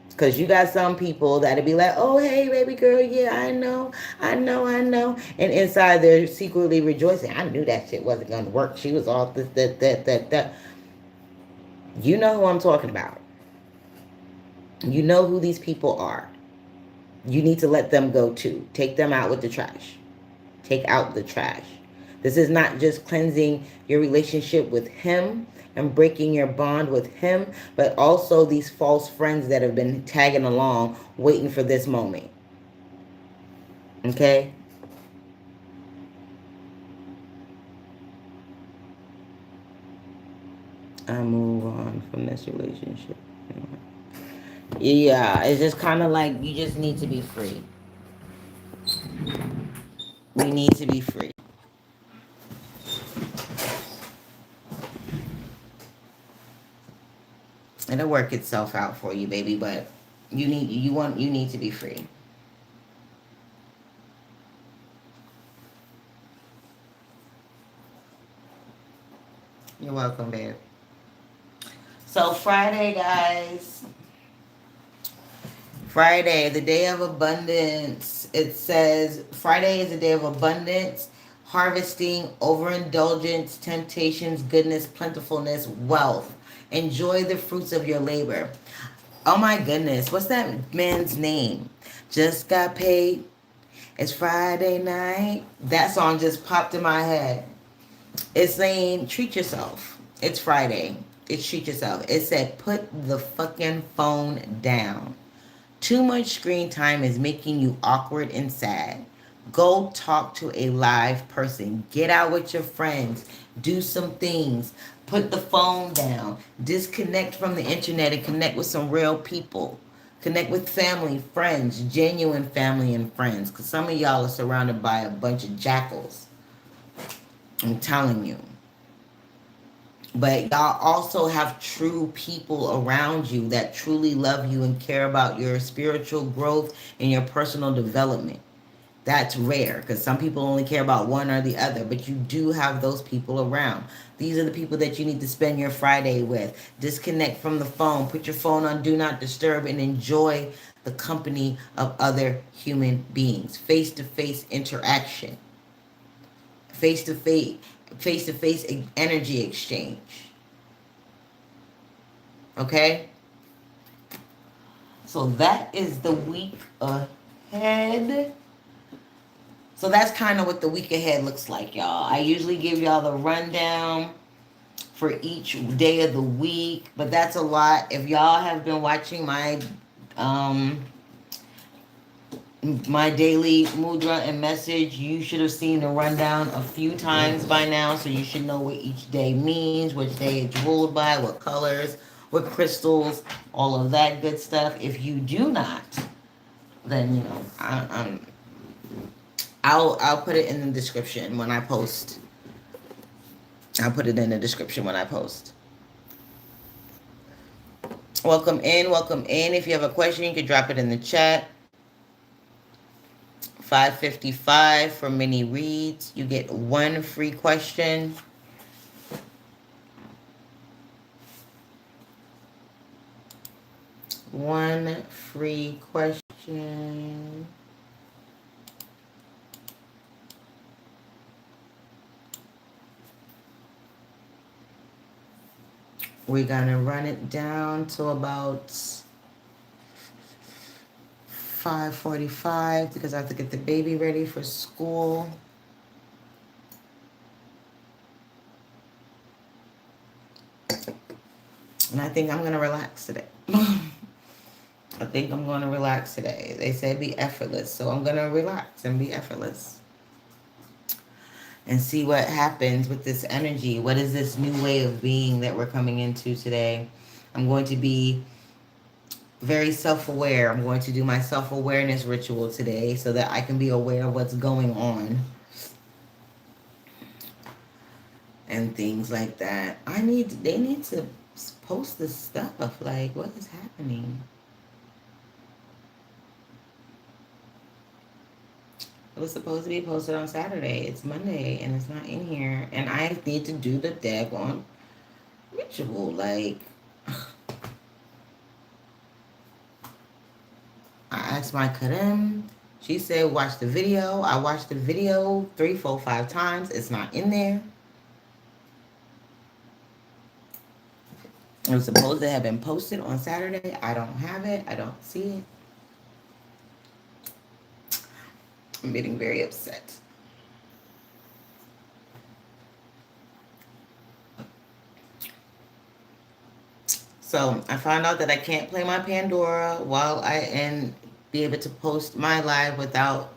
Because you got some people that'll be like, oh, hey, baby girl, yeah, I know. And inside they're secretly rejoicing. I knew that shit wasn't going to work. She was all this, that. You know who I'm talking about. You know who these people are. You need to let them go too. Take them out with the trash. Take out the trash. This is not just cleansing your relationship with him and breaking your bond with him, but also these false friends that have been tagging along, waiting for this moment. Okay? I move on from this relationship. Yeah, it's just kind of like you just need to be free. We need to be free. It'll work itself out for you, baby, but you need to be free. You're welcome, babe. So Friday, guys. Friday, the day of abundance. It says Friday is a day of abundance, harvesting, overindulgence, temptations, goodness, plentifulness, wealth. Enjoy the fruits of your labor. Oh my goodness, what's that man's name? Just got paid. It's Friday night. That song just popped in my head. It's saying treat yourself. It's Friday. It's treat yourself. It said put the fucking phone down. Too much screen time is making you awkward and sad. Go talk to a live person. Get out with your friends. Do some things. Put the phone down. Disconnect from the internet and connect with some real people. Connect with family, friends, genuine family and friends. Because some of y'all are surrounded by a bunch of jackals. I'm telling you. But y'all also have true people around you that truly love you and care about your spiritual growth and your personal development. That's rare because some people only care about one or the other, but you do have those people around. These are the people that you need to spend your Friday with. Disconnect from the phone, put your phone on do not disturb, and enjoy the company of other human beings. Face-to-face interaction. Face-to-face face-to-face energy exchange. Okay? So that is the week ahead. So that's kind of what the week ahead looks like, y'all. I usually give y'all the rundown for each day of the week, but that's a lot. If y'all have been watching um my daily mudra and message, you should have seen the rundown a few times by now, so you should know what each day means, which day it's ruled by, what colors, what crystals, all of that good stuff. If you do not, then you know I'll put it in the description when I post. I'll put it in the description when I post. Welcome in, welcome in. If you have a question, you can drop it in the chat. 555 for mini reads. You get one free question. One free question. We're gonna run it down to about 5:45 because I have to get the baby ready for school. And I think I'm gonna relax today. think I'm going to relax today. They said be effortless, so I'm going to relax and be effortless and see what happens with this energy. What is this new way of being that we're coming into today? I'm going to be very self-aware. I'm going to do my self-awareness ritual today so that I can be aware of what's going on and things like that. They need to post this stuff. Like, what is happening? It was supposed to be posted on Saturday. It's Monday and it's not in here. And I need to do the daggone ritual. Like, I asked my Karim. She said, watch the video. I watched the video 3, 4, 5 times. It's not in there. It was supposed to have been posted on Saturday. I don't have it. I don't see it. I'm getting very upset. So I found out that I can't play my Pandora while and be able to post my live without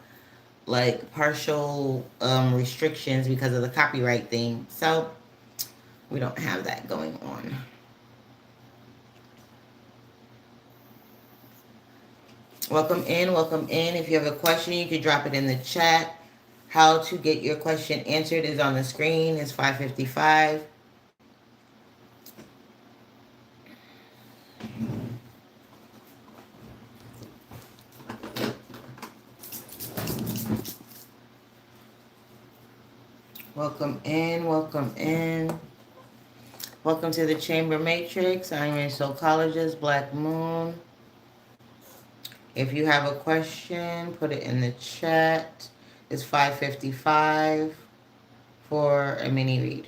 like partial restrictions because of the copyright thing. So we don't have that going on. Welcome in, welcome in. If you have a question, you can drop it in the chat. How to get your question answered is on the screen. It's 5:55. Welcome in, welcome in. Welcome to the Chamber Matrix. I'm your Soulcologist, Black Moon. If you have a question, put it in the chat. It's 5:55 for a mini read.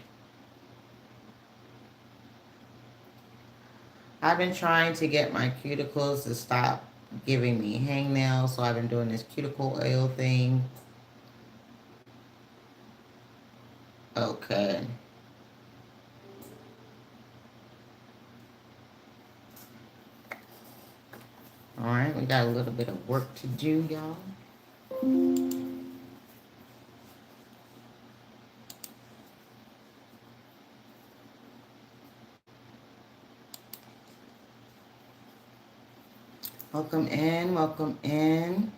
I've been trying to get my cuticles to stop giving me hangnails, so I've been doing this cuticle oil thing. Okay. All right, we got a little bit of work to do, y'all. Welcome in, welcome in.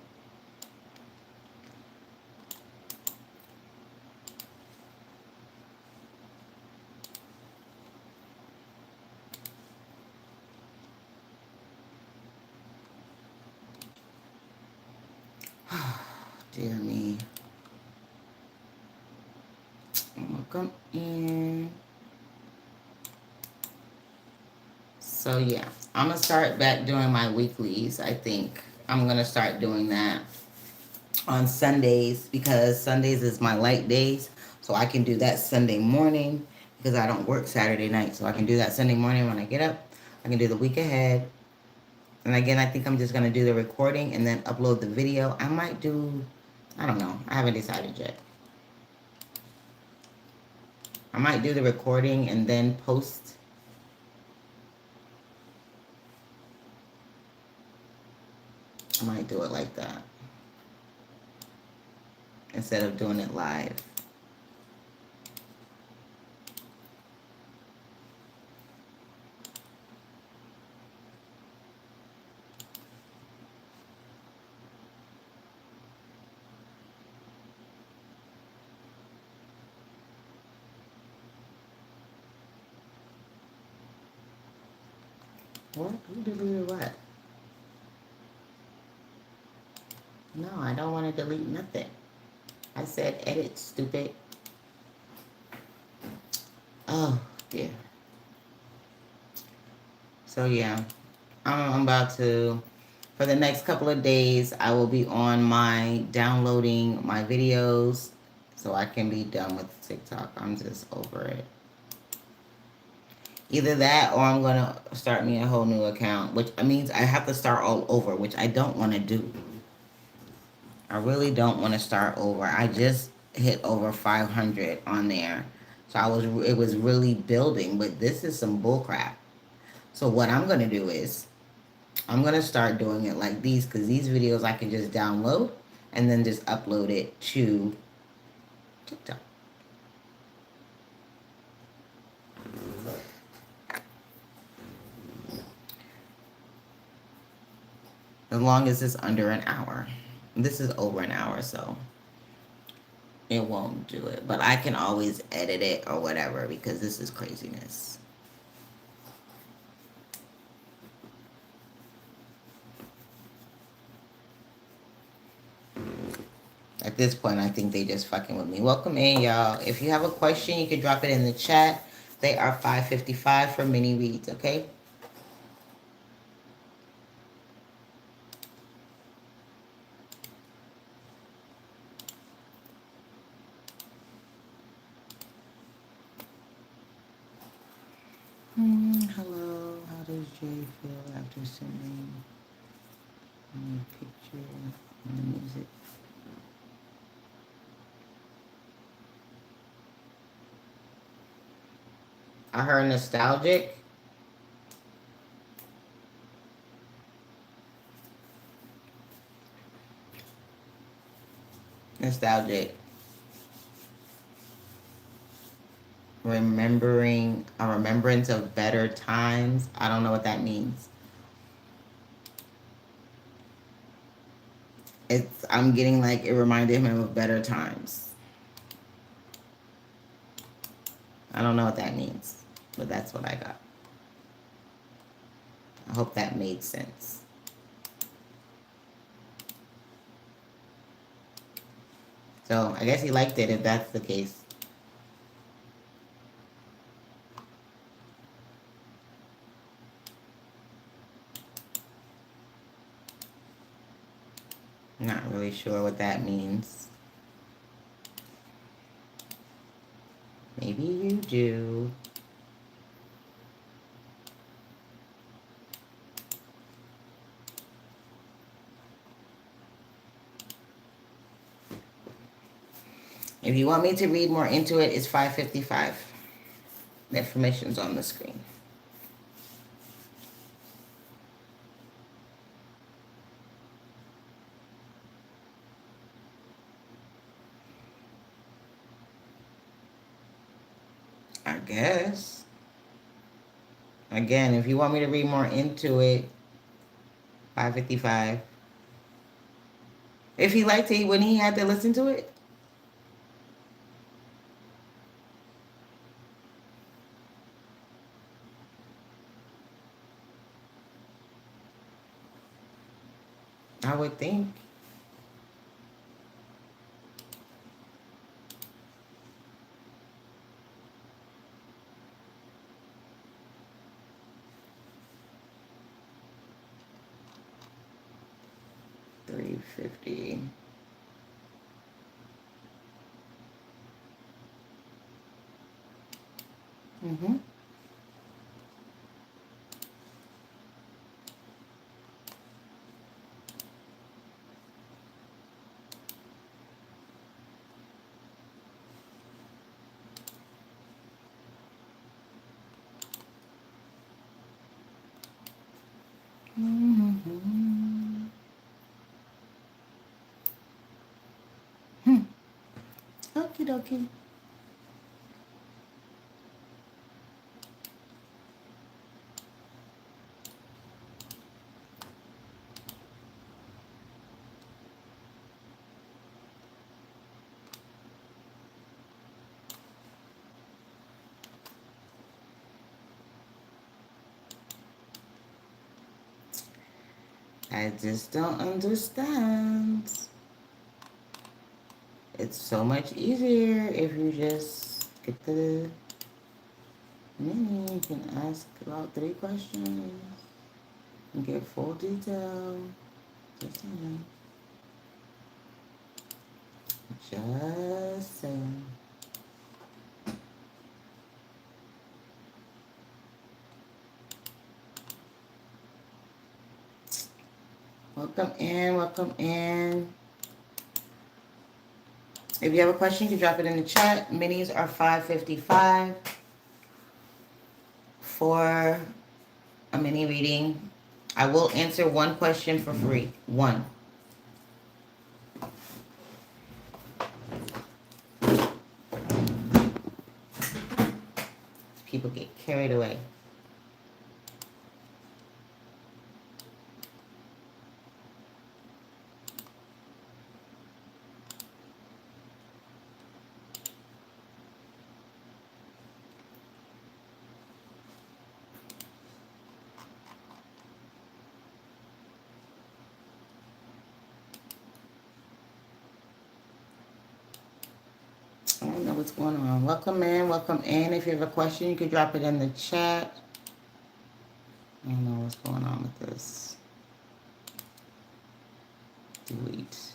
Dear me. Welcome in. So yeah, I'm gonna start back doing my weeklies. I think I'm gonna start doing that on Sundays because Sundays is my light days. So I can do that Sunday morning because I don't work Saturday night. So I can do that Sunday morning when I get up. I can do the week ahead. And again, I think I'm just gonna do the recording and then upload the video. I might do, I don't know. I haven't decided yet. I might do the recording and then post. I might do it like that instead of doing it live. What? Who deleted what? No, I don't want to delete nothing. I said edit, stupid. Oh, dear. So, yeah. I'm about to, for the next couple of days, I will be on my downloading my videos so I can be done with TikTok. I'm just over it. Either that or I'm going to start me a whole new account, which means I have to start all over, which I don't want to do. I really don't want to start over. I just hit over 500 on there. So it was really building, but this is some bullcrap. So what I'm going to do is I'm going to start doing it like these because these videos I can just download and then just upload it to TikTok. As long as it's under an hour. This is over an hour, so it won't do it. But I can always edit it or whatever because this is craziness. At this point, I think they just fucking with me. Welcome in, y'all. If you have a question, you can drop it in the chat. They are $5.55 for mini reads, okay? Hello. How does Jay feel after sending a picture and the music? I heard nostalgic. Nostalgic. Remembering a remembrance of better times. I don't know what that means. I'm getting like it reminded him of better times. I don't know what that means, but that's what I got. I hope that made sense. So I guess he liked it if that's the case. Not really sure what that means. Maybe you do. If you want me to read more into it, it's $5.55. The information's on the screen. I guess. Again, if you want me to read more into it, $5.55. If he liked it, wouldn't he have to listen to it? I would think. $3.50. Mm-hmm. Mm-hmm. Okie dokie. I just don't understand. It's so much easier if you just get the menu. You can ask about 3 questions and get full detail. Just saying. Just saying. Welcome in, welcome in. If you have a question, you can drop it in the chat. Minis are $5.55 for a mini reading. I will answer one question for free. One. People get carried away. I don't know what's going on. Welcome in, welcome in. If you have a question, you can drop it in the chat. I don't know what's going on with this. Delete.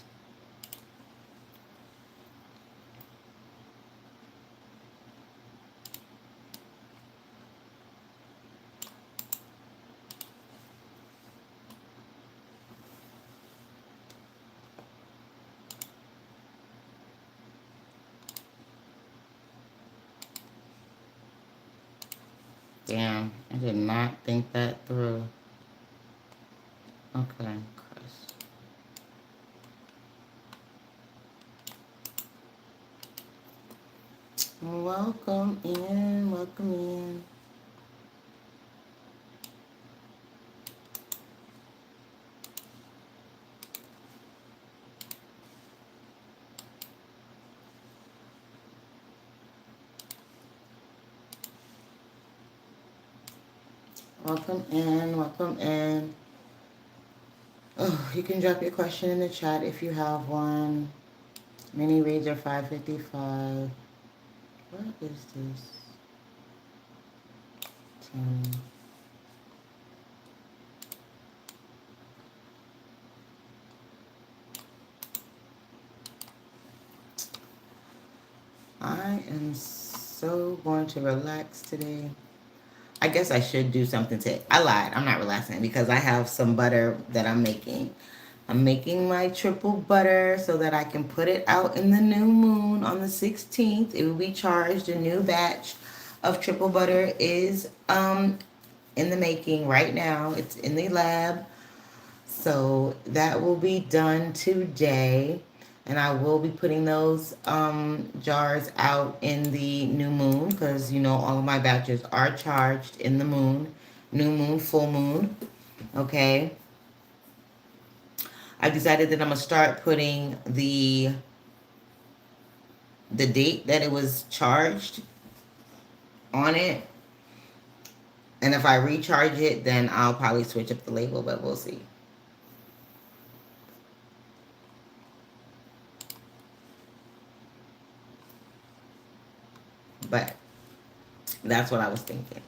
Damn, I did not think that through. Okay, Chris. Welcome in, welcome in. Welcome in, welcome in. Oh, you can drop your question in the chat if you have one. Mini reads are $5.55. What is this? 10. I am so going to relax today. I guess I should do something today. I lied. I'm not relaxing because I have some butter that I'm making. I'm making my triple butter so that I can put it out in the new moon on the 16th. It will be charged. A new batch of triple butter is in the making right now. It's in the lab. So that will be done today. And I will be putting those jars out in the new moon because, you know, all of my batches are charged in the moon. New moon, full moon. Okay. I decided that I'm going to start putting the date that it was charged on it. And if I recharge it, then I'll probably switch up the label, but we'll see. But that's what I was thinking.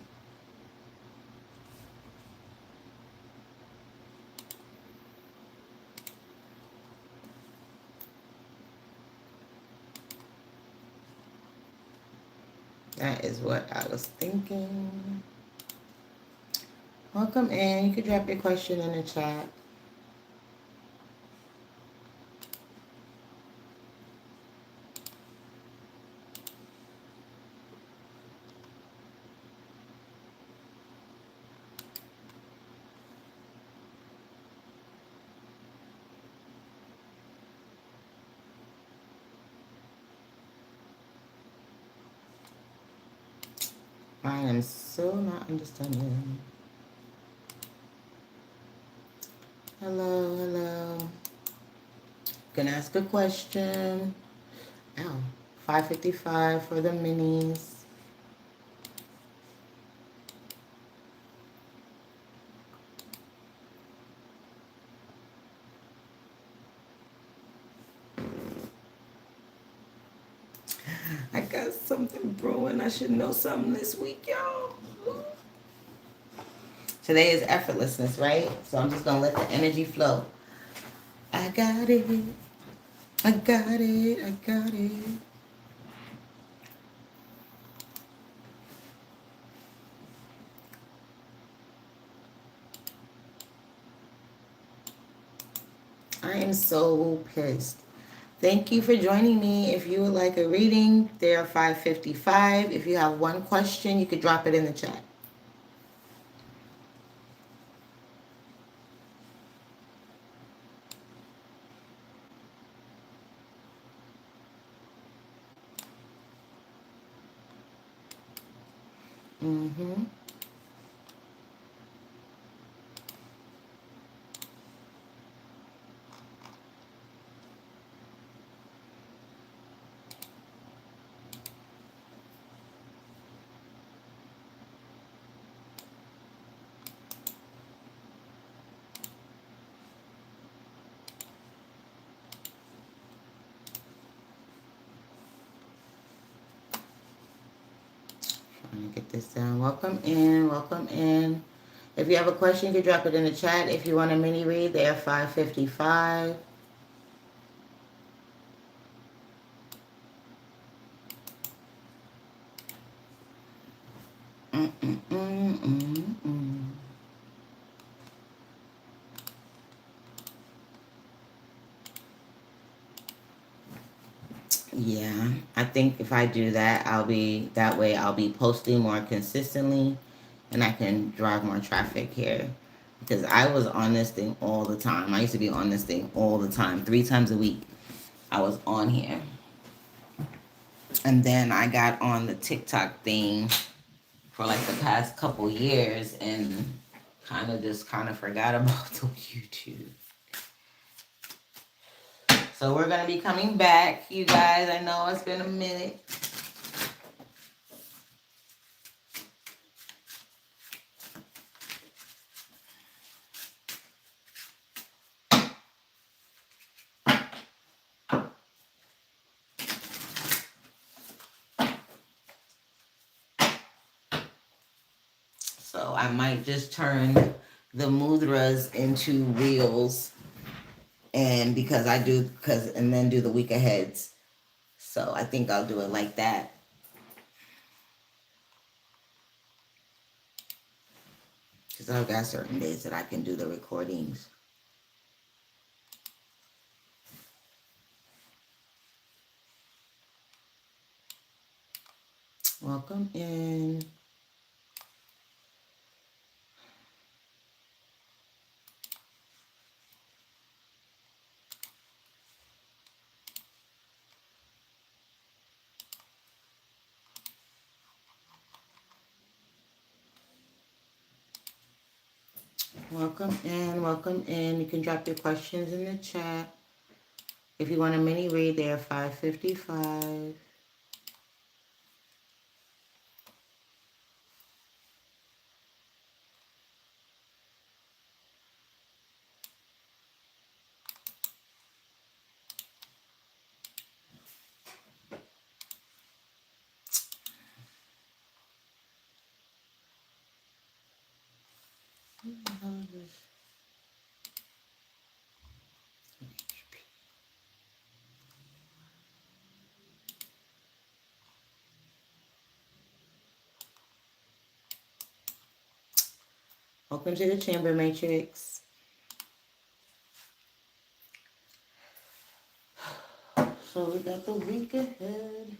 That is what I was thinking. Welcome in. You can drop your question in the chat. I am so not understanding. Hello, hello. Gonna ask a question. Ow. $5.55 for the minis. I got something brewing. I should know something this week, y'all. Today is effortlessness, right? So I'm just gonna let the energy flow. I got it. I got it. I got it. I am so pissed. Thank you for joining me. If you would like a reading, they are $5.55. If you have one question, you could drop it in the chat. Mm-hmm. Trying to get this down. Welcome in. Welcome in. If you have a question, you can drop it in the chat. If you want a mini read, they are $5.55. Mm-mm-mm-mm-mm. Yeah, I think if I do that, I'll be posting more consistently and I can drive more traffic here. Because I was on this thing all the time. I used to be on this thing all the time, 3 times a week. I was on here. And then I got on the TikTok thing for like the past couple years and kind of forgot about the YouTube. So we're gonna be coming back, you guys. I know it's been a minute. So I might just turn the mudras into reels, and and then do the week aheads. So I think I'll do it like that. Because I've got certain days that I can do the recordings. Welcome in. Welcome in. Welcome in. You can drop your questions in the chat. If you want a mini read, they are $5.55. Welcome to the Chamber Matrix. So we got the week ahead.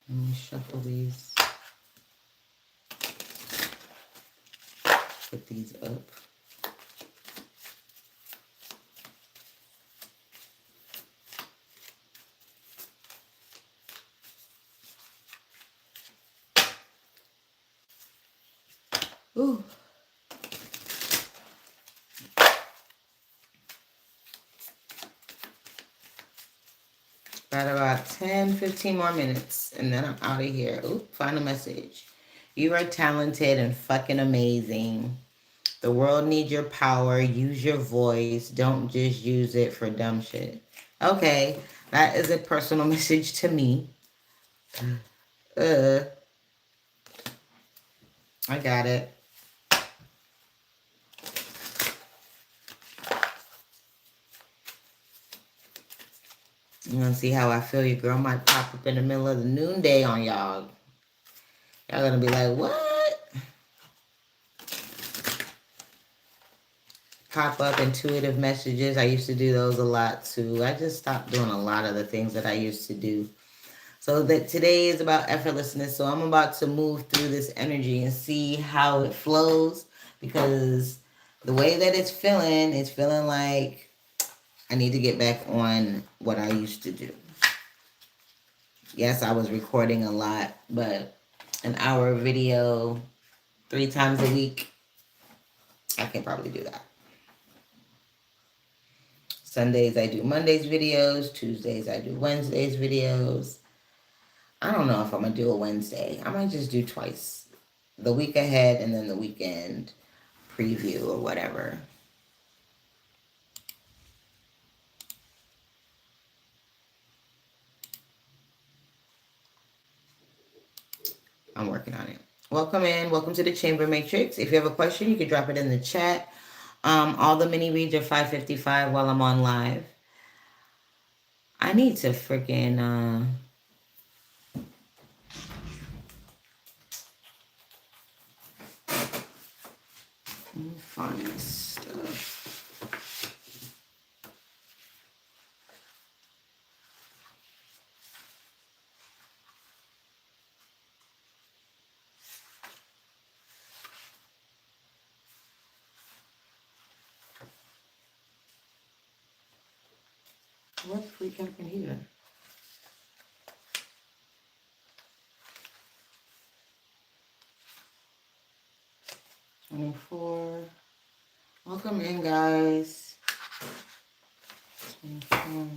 Let me shuffle these. Put these up. Ooh. Got about 10, 15 more minutes, and then I'm out of here. Ooh, final message. You are talented and fucking amazing. The world needs your power. Use your voice. Don't just use it for dumb shit. Okay, that is a personal message to me. I got it. You want to see how I feel? Your girl might pop up in the middle of the noonday on y'all. Y'all gonna be like, what? Pop up intuitive messages. I used to do those a lot too. I just stopped doing a lot of the things that I used to do. So that today is about effortlessness. So I'm about to move through this energy and see how it flows, because the way that it's feeling like I need to get back on what I used to do. Yes, I was recording a lot, but an hour video 3 times a week, I can probably do that. Sundays I do Mondays videos. Tuesdays I do Wednesdays videos. I don't know if I'm going to do a Wednesday. I might just do twice. The week ahead and then the weekend preview or whatever. I'm working on it. Welcome in. Welcome to the Chamber Matrix. If you have a question, you can drop it in the chat. All the mini reads are $5.55 while I'm on live. I need to freaking let me find this stuff. What freak happened here? $24. Welcome in, guys. $24.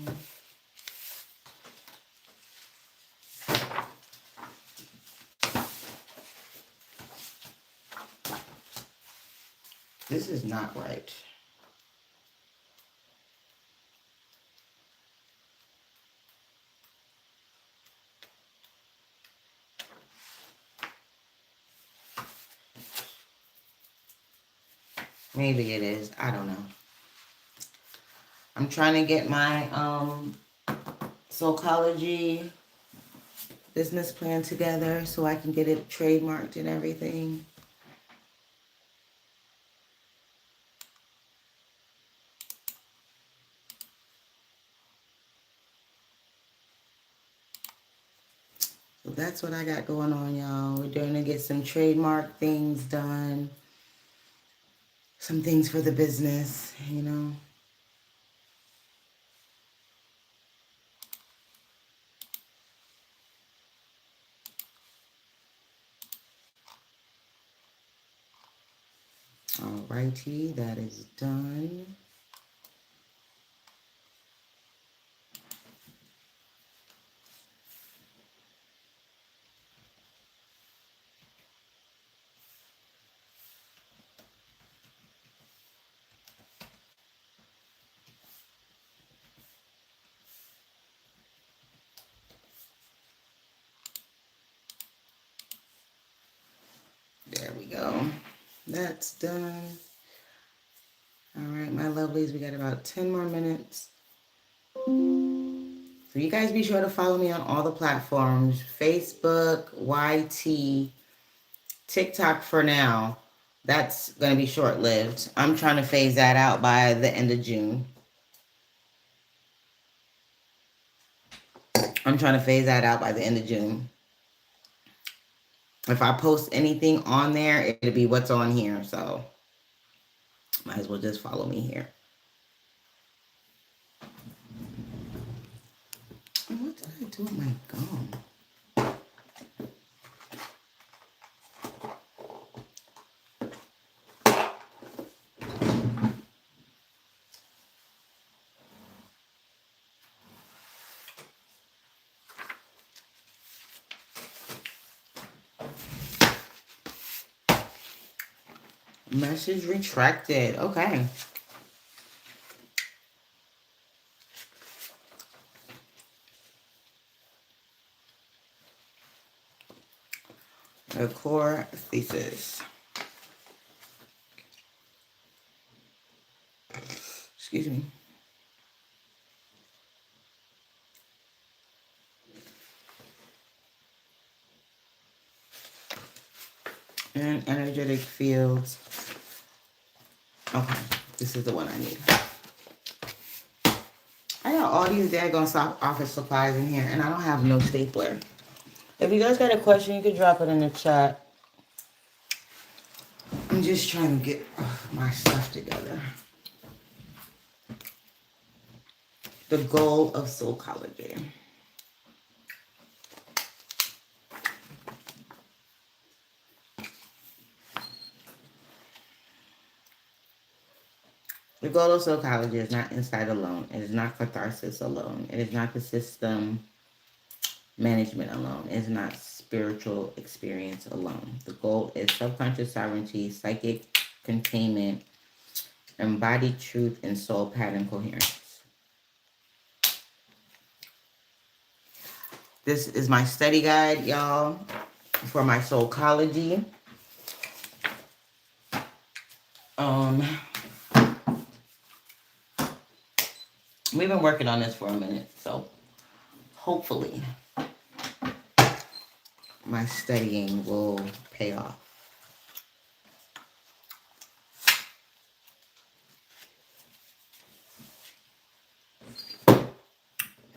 This is not right. Maybe it is. I don't know. I'm trying to get my Soulcology business plan together so I can get it trademarked and everything. So that's what I got going on, y'all. We're going to get some trademark things done. Some things for the business, you know. Alrighty, that is done. There we go. That's done. All right, my lovelies, we got about 10 more minutes. So you guys be sure to follow me on all the platforms. Facebook, YT, TikTok for now. That's going to be short-lived. I'm trying to phase that out by the end of June. If I post anything on there, it'll be what's on here. So might as well just follow me here. What did I do with my gum? Message retracted. Okay. A core thesis. Excuse me. And energetic fields. Okay, this is the one I need. I got all these daggone office supplies in here, and I don't have no stapler. If you guys got a question, you can drop it in the chat. I'm just trying to get my stuff together. The goal of Soulcology. The goal of psychology is not insight alone. It is not catharsis alone. It is not the system management alone. It is not spiritual experience alone. The goal is subconscious sovereignty, psychic containment, embodied truth, and soul pattern coherence. This is my study guide, y'all, for my psychology. We've been working on this for a minute, so hopefully my studying will pay off.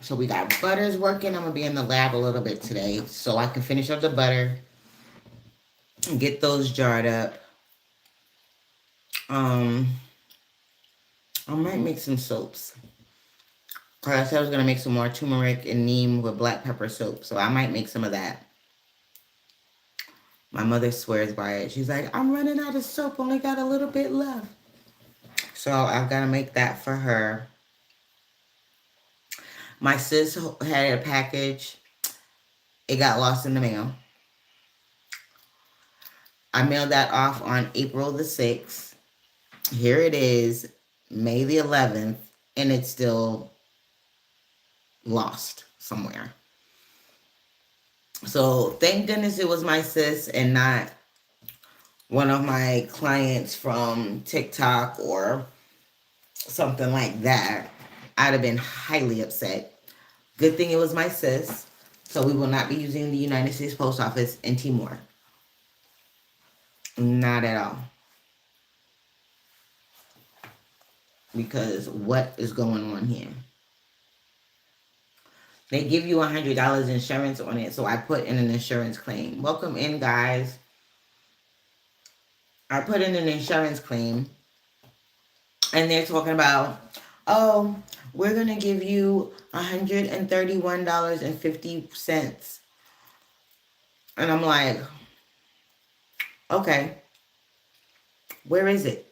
So we got butters working. I'm going to be in the lab a little bit today so I can finish up the butter and get those jarred up. I might make some soaps. Cause I said I was going to make some more turmeric and neem with black pepper soap. So I might make some of that. My mother swears by it. She's like, I'm running out of soap. Only got a little bit left. So I've got to make that for her. My sis had a package. It got lost in the mail. I mailed that off on April the 6th. Here it is, May the 11th, and it's still lost somewhere. So thank goodness it was my sis and not one of my clients from TikTok or something like that. I'd have been highly upset. Good thing it was my sis. So we will not be using the United States Post Office in Timor. Not at all. Because what is going on here? They give you $100 insurance on it, so I put in an insurance claim. Welcome in, guys. I put in an insurance claim, and they're talking about, oh, we're going to give you $131.50. And I'm like, okay, where is it?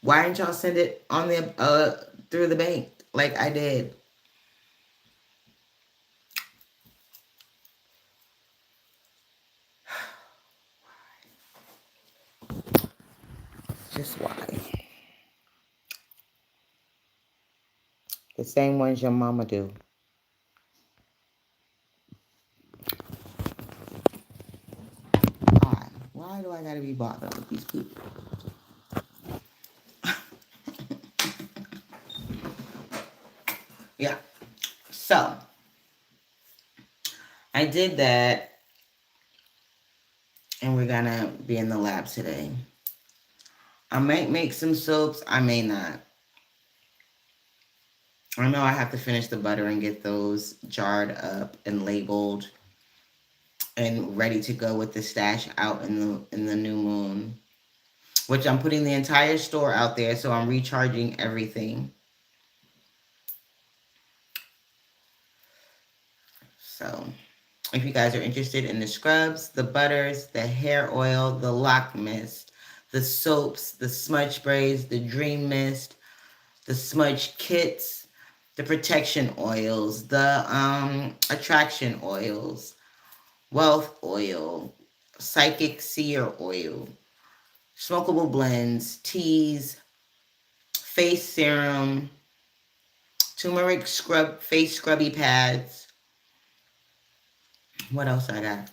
Why didn't y'all send it on the through the bank like I did? Just why? The same ones your mama do. Why? Why do I gotta be bothered with these people? Yeah. So I did that, and we're gonna be in the lab today. I might make some soaps. I may not. I know I have to finish the butter and get those jarred up and labeled and ready to go with the stash out in the new moon, which I'm putting the entire store out there, so I'm recharging everything. So if you guys are interested in the scrubs, the butters, the hair oil, the lock mist, the soaps, the smudge sprays, the dream mist, the smudge kits, the protection oils, the attraction oils, wealth oil, psychic seer oil, smokable blends, teas, face serum, turmeric scrub, face scrubby pads. What else I got?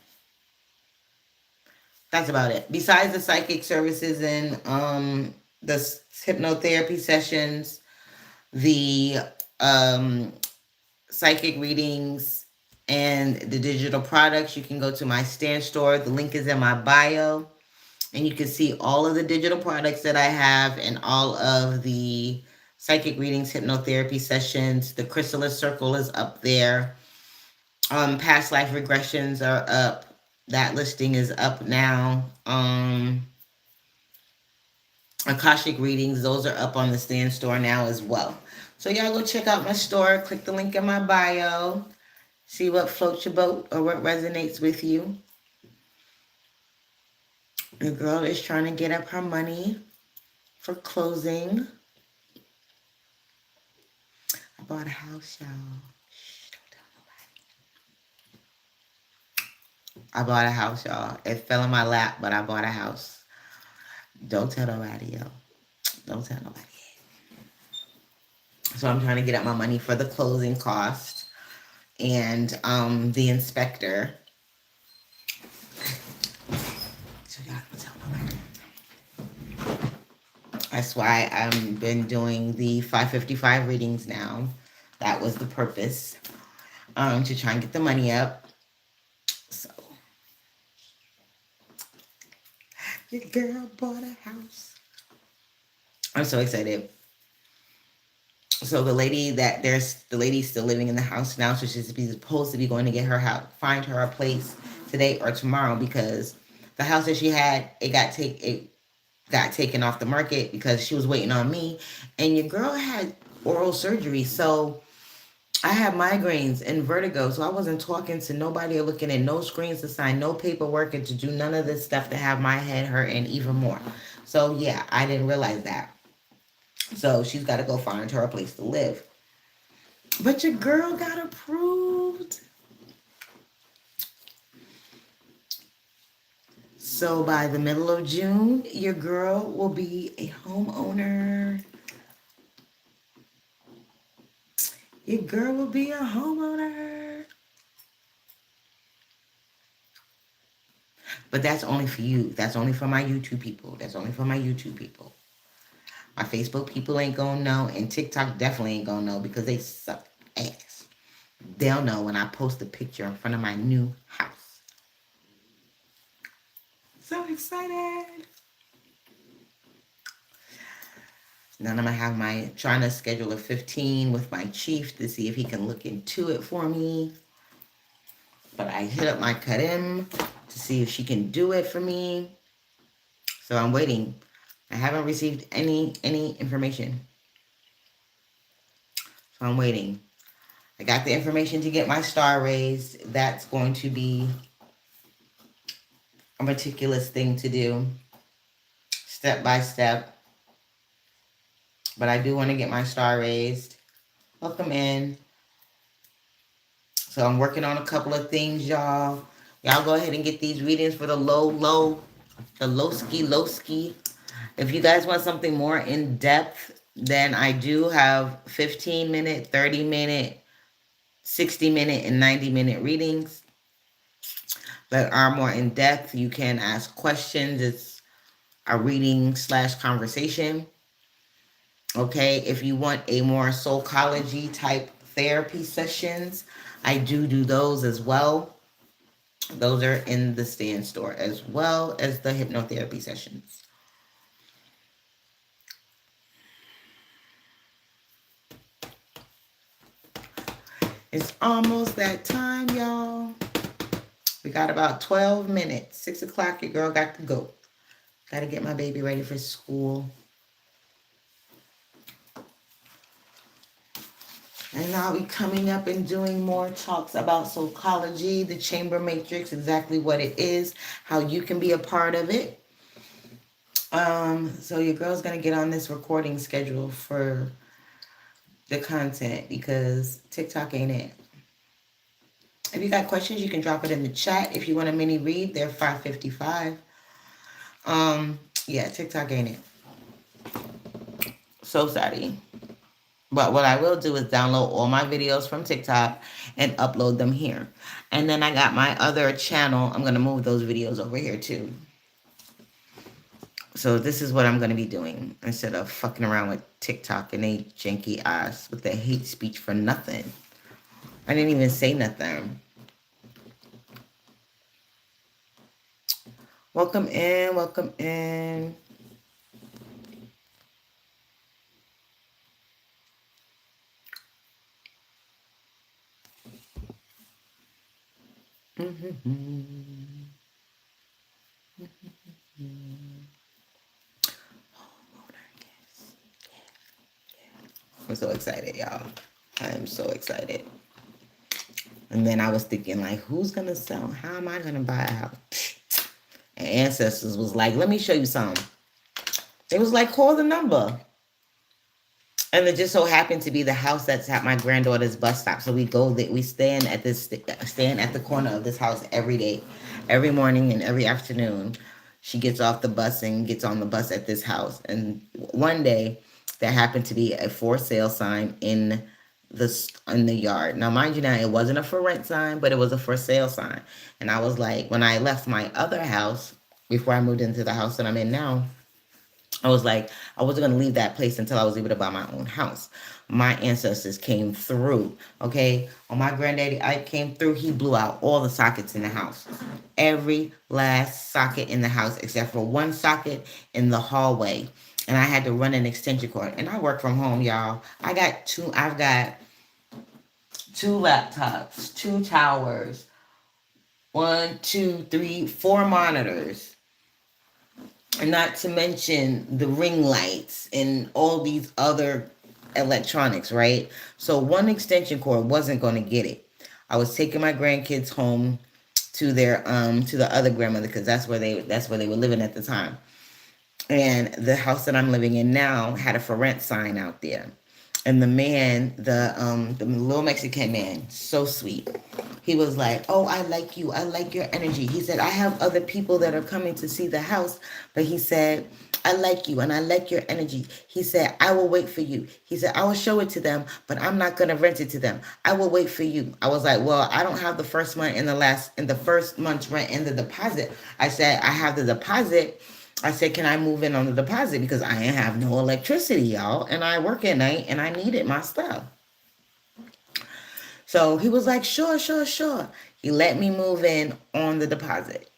That's about it. Besides the psychic services and the hypnotherapy sessions, the psychic readings, and the digital products, you can go to my Stan store. The link is in my bio. And you can see all of the digital products that I have and all of the psychic readings, hypnotherapy sessions. The chrysalis circle is up there. Past life regressions are up. That listing is up now. Akashic readings, those are up on the Stan store now as well. So y'all go check out my store. Click the link in my bio. See what floats your boat or what resonates with you. The girl is trying to get up her money for closing. I bought a house, y'all. Shh, don't tell nobody. I bought a house, y'all. It fell in my lap, but I bought a house. Don't tell nobody, yo. Don't tell nobody. So I'm trying to get up my money for the closing cost and the inspector. So y'all don't tell nobody. That's why I've been doing the 555 readings now. That was the purpose, to try and get the money up. So, your girl bought a house. I'm so excited. So the lady's still living in the house now, so she's supposed to be going to get her house, find her a place today or tomorrow, because the house that she had, it got taken off the market because she was waiting on me, and your girl had oral surgery, so I have migraines and vertigo, so I wasn't talking to nobody or looking at no screens to sign no paperwork and to do none of this stuff to have my head hurting even more. So yeah, I didn't realize that. So she's got to go find her a place to live. But your girl got approved. So by the middle of June, your girl will be a homeowner. Your girl will be a homeowner. But that's only for you. That's only for my YouTube people. That's only for my YouTube people. My Facebook people ain't gonna know, and TikTok definitely ain't gonna know because they suck ass. They'll know when I post a picture in front of my new house. So excited. Then I'm gonna have trying to schedule a 15 with my chief to see if he can look into it for me. But I hit up my Karim to see if she can do it for me. So I'm waiting. I haven't received any information. So I'm waiting. I got the information to get my star raised. That's going to be a meticulous thing to do, step by step. But I do want to get my star raised. Welcome in. So I'm working on a couple of things, y'all. Y'all go ahead and get these readings for the low ski. If you guys want something more in depth, then I do have 15-minute, 30-minute, 60-minute, and 90-minute readings that are more in depth. You can ask questions. It's a reading / conversation. Okay, if you want a more psychology type therapy sessions, I do those as well. Those are in the stand store, as well as the hypnotherapy sessions. It's almost that time, y'all. We got about 12 minutes. 6 o'clock, your girl got to go. Got to get my baby ready for school. And I'll be coming up and doing more talks about psychology, the chamber matrix, exactly what it is, how you can be a part of it. So your girl's going to get on this recording schedule for the content because TikTok ain't it. If you got questions, you can drop it in the chat. If you want a mini read, they're $5.55. Yeah, TikTok ain't it. So sorry. But what I will do is download all my videos from TikTok and upload them here. And then I got my other channel. I'm going to move those videos over here too. So this is what I'm going to be doing instead of fucking around with TikTok and they janky ass with the hate speech for nothing. I didn't even say nothing. Welcome in, welcome in. I'm so excited, y'all. I am so excited. And then I was thinking, like, who's going to sell? How am I going to buy a house? And Ancestors was like, let me show you something. It was like, call the number. And it just so happened to be the house that's at my granddaughter's bus stop. So we go there, we stand at the corner of this house every day, every morning and every afternoon. She gets off the bus and gets on the bus at this house. And one day, there happened to be a for sale sign in the yard. Now, mind you, now it wasn't a for rent sign, but it was a for sale sign. And I was like, when I left my other house before I moved into the house that I'm in now, I was like, I wasn't going to leave that place until I was able to buy my own house. My ancestors came through, okay? On my granddaddy, I came through. He blew out all the sockets in the house. Every last socket in the house, except for one socket in the hallway. And I had to run an extension cord. And I work from home, y'all. I've got two laptops, two towers, one, two, three, four monitors, and not to mention the ring lights and all these other electronics, right? So one extension cord wasn't going to get it. I was taking my grandkids home to the other grandmother because that's where they were living at the time. And the house that I'm living in now had a for rent sign out there. And the man, the little Mexican man, so sweet. He was like, "Oh, I like you. I like your energy." He said, "I have other people that are coming to see the house, but he said, I like you and I like your energy." He said, "I will wait for you." He said, "I will show it to them, but I'm not gonna rent it to them. I will wait for you." I was like, "Well, I don't have the first month and the first month's rent and the deposit." I said, "I have the deposit." I said, "Can I move in on the deposit? Because I have no electricity, y'all, and I work at night and I needed my stuff." So he was like, "Sure, sure, sure." He let me move in on the deposit.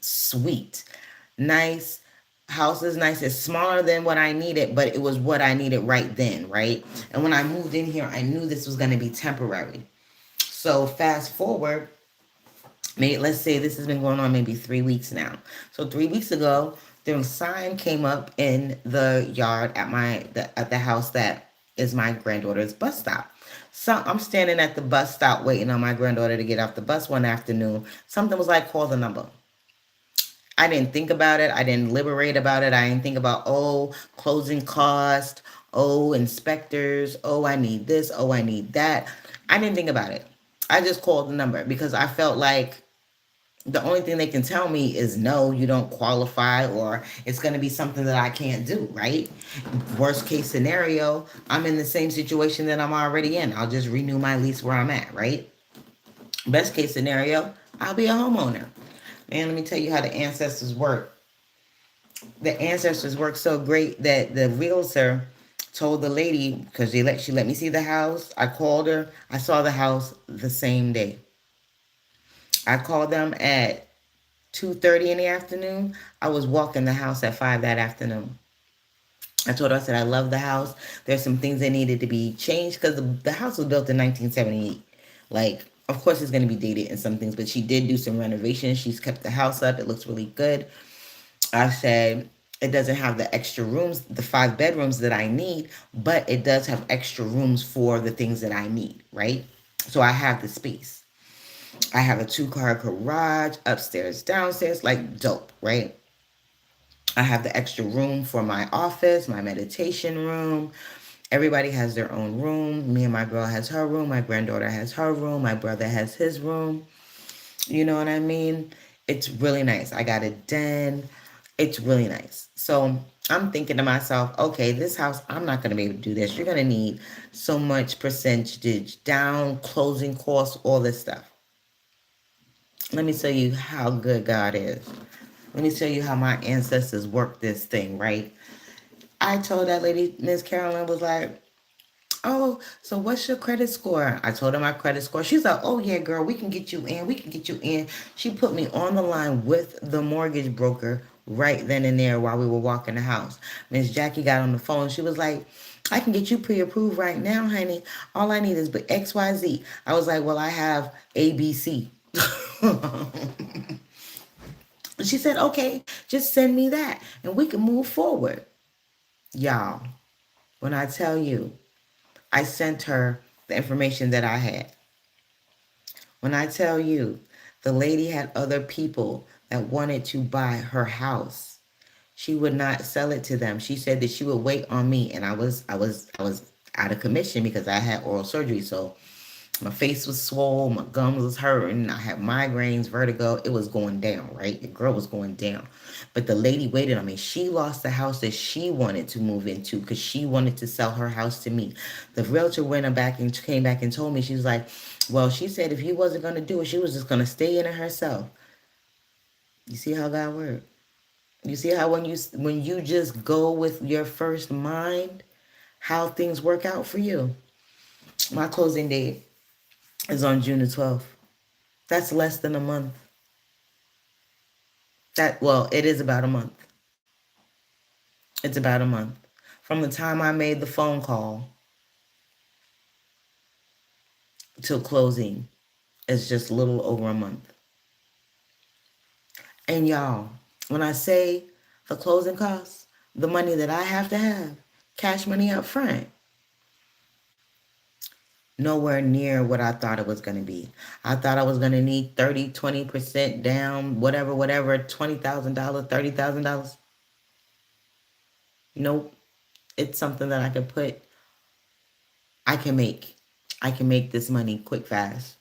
Sweet. Nice. House is nice. It's smaller than what I needed, but it was what I needed right then, right? And when I moved in here, I knew this was going to be temporary. So fast forward, maybe let's say this has been going on maybe 3 weeks now. So 3 weeks ago, the sign came up in the yard at the house that is my granddaughter's bus stop. So I'm standing at the bus stop waiting on my granddaughter to get off the bus one afternoon. Something was like, call the number. I didn't think about it. I didn't deliberate about it. I didn't think about, oh, closing cost, oh, inspectors, oh, I need this, oh, I need that. I didn't think about it. I just called the number because I felt like the only thing they can tell me is no, you don't qualify, or it's going to be something that I can't do, right? Worst case scenario, I'm in the same situation that I'm already in. I'll just renew my lease where I'm at, right? Best case scenario, I'll be a homeowner. Man, let me tell you how the ancestors work. The ancestors work so great that the realtor told the lady, because she let me see the house. I called her. I saw the house the same day. I called them at 2:30 in the afternoon. I was walking the house at 5 that afternoon. I told her, I said, I love the house. There's some things that needed to be changed because the house was built in 1978. Like, of course, it's going to be dated in some things, but she did do some renovations. She's kept the house up. It looks really good. I said, it doesn't have the extra rooms, the 5 bedrooms that I need, but it does have extra rooms for the things that I need, right? So I have the space. I have a 2-car garage, upstairs, downstairs, like dope, right? I have the extra room for my office, my meditation room. Everybody has their own room. Me and my girl has her room. My granddaughter has her room. My brother has his room. You know what I mean? It's really nice. I got a den. It's really nice. So I'm thinking to myself, okay, this house, I'm not going to be able to do this. You're going to need so much percentage down, closing costs, all this stuff. Let me tell you how good God is. Let me tell you how my ancestors worked this thing, right? I told that lady, Miss Carolyn, was like, "Oh, so what's your credit score?" I told her my credit score. She's like, "Oh, yeah, girl, we can get you in. We can get you in." She put me on the line with the mortgage broker right then and there while we were walking the house. Miss Jackie got on the phone. She was like, "I can get you pre-approved right now, honey. All I need is XYZ." I was like, "Well, I have ABC." She said, "Okay, just send me that and we can move forward." Y'all, when I tell you, I sent her the information that I had. When I tell you, the lady had other people that wanted to buy her house. She would not sell it to them. She said that she would wait on me, and I was out of commission because I had oral surgery. So my face was swollen, my gums was hurting, I had migraines, vertigo. It was going down, right? The girl was going down. But the lady waited on me. She lost the house that she wanted to move into because she wanted to sell her house to me. The realtor went back and came back and told me, she was like, well, she said if you wasn't going to do it, she was just going to stay in it herself. You see how God works? You see how when you just go with your first mind, how things work out for you. My closing date is on June the 12th. That's less than a month. It is about a month. It's about a month. From the time I made the phone call till closing, it's just a little over a month. And y'all, when I say the closing costs, the money that I have to have, cash money up front, nowhere near what I thought it was going to be. I thought I was going to need 30, 20% down, whatever, $20,000, $30,000. Nope. It's something that I can make. I can make this money quick, fast.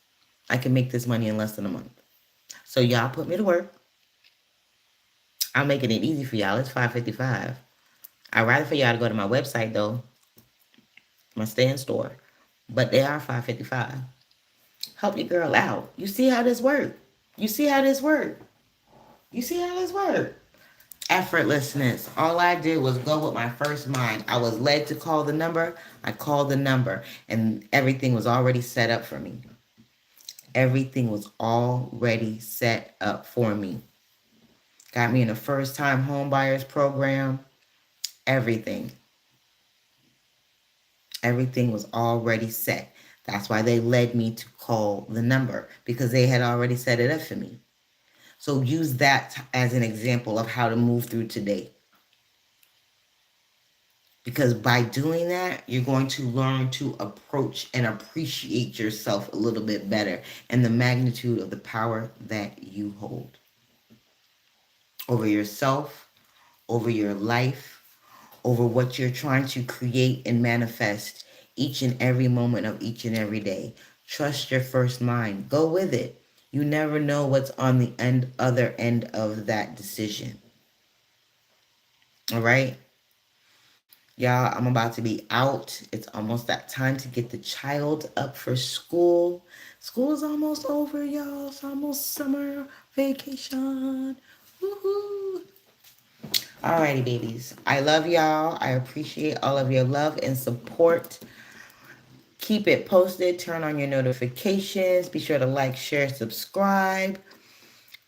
I can make this money in less than a month. So y'all put me to work. I'm making it easy for y'all. It's $5.55. I'd rather for y'all to go to my website though, my stay in store. But they are $5.55. Help your girl out. You see how this work? You see how this work? You see how this work? Effortlessness. All I did was go with my first mind. I was led to call the number. I called the number, and everything was already set up for me. Everything was already set up for me. Got me in a first-time home buyers program. Everything. Everything was already set. That's why they led me to call the number, because they had already set it up for me. So use that as an example of how to move through today. Because by doing that, you're going to learn to approach and appreciate yourself a little bit better and the magnitude of the power that you hold over yourself, over your life, over what you're trying to create and manifest each and every moment of each and every day. Trust your first mind. Go with it. You never know what's on the other end of that decision. All right? Y'all, I'm about to be out. It's almost that time to get the child up for school. School is almost over, y'all. It's almost summer vacation. Woohoo! Alrighty, babies. I love y'all. I appreciate all of your love and support. Keep it posted. Turn on your notifications. Be sure to like, share, subscribe.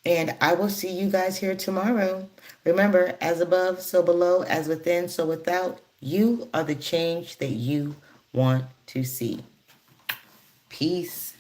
And I will see you guys here tomorrow. Remember, as above, so below, as within, so without. You are the change that you want to see. Peace.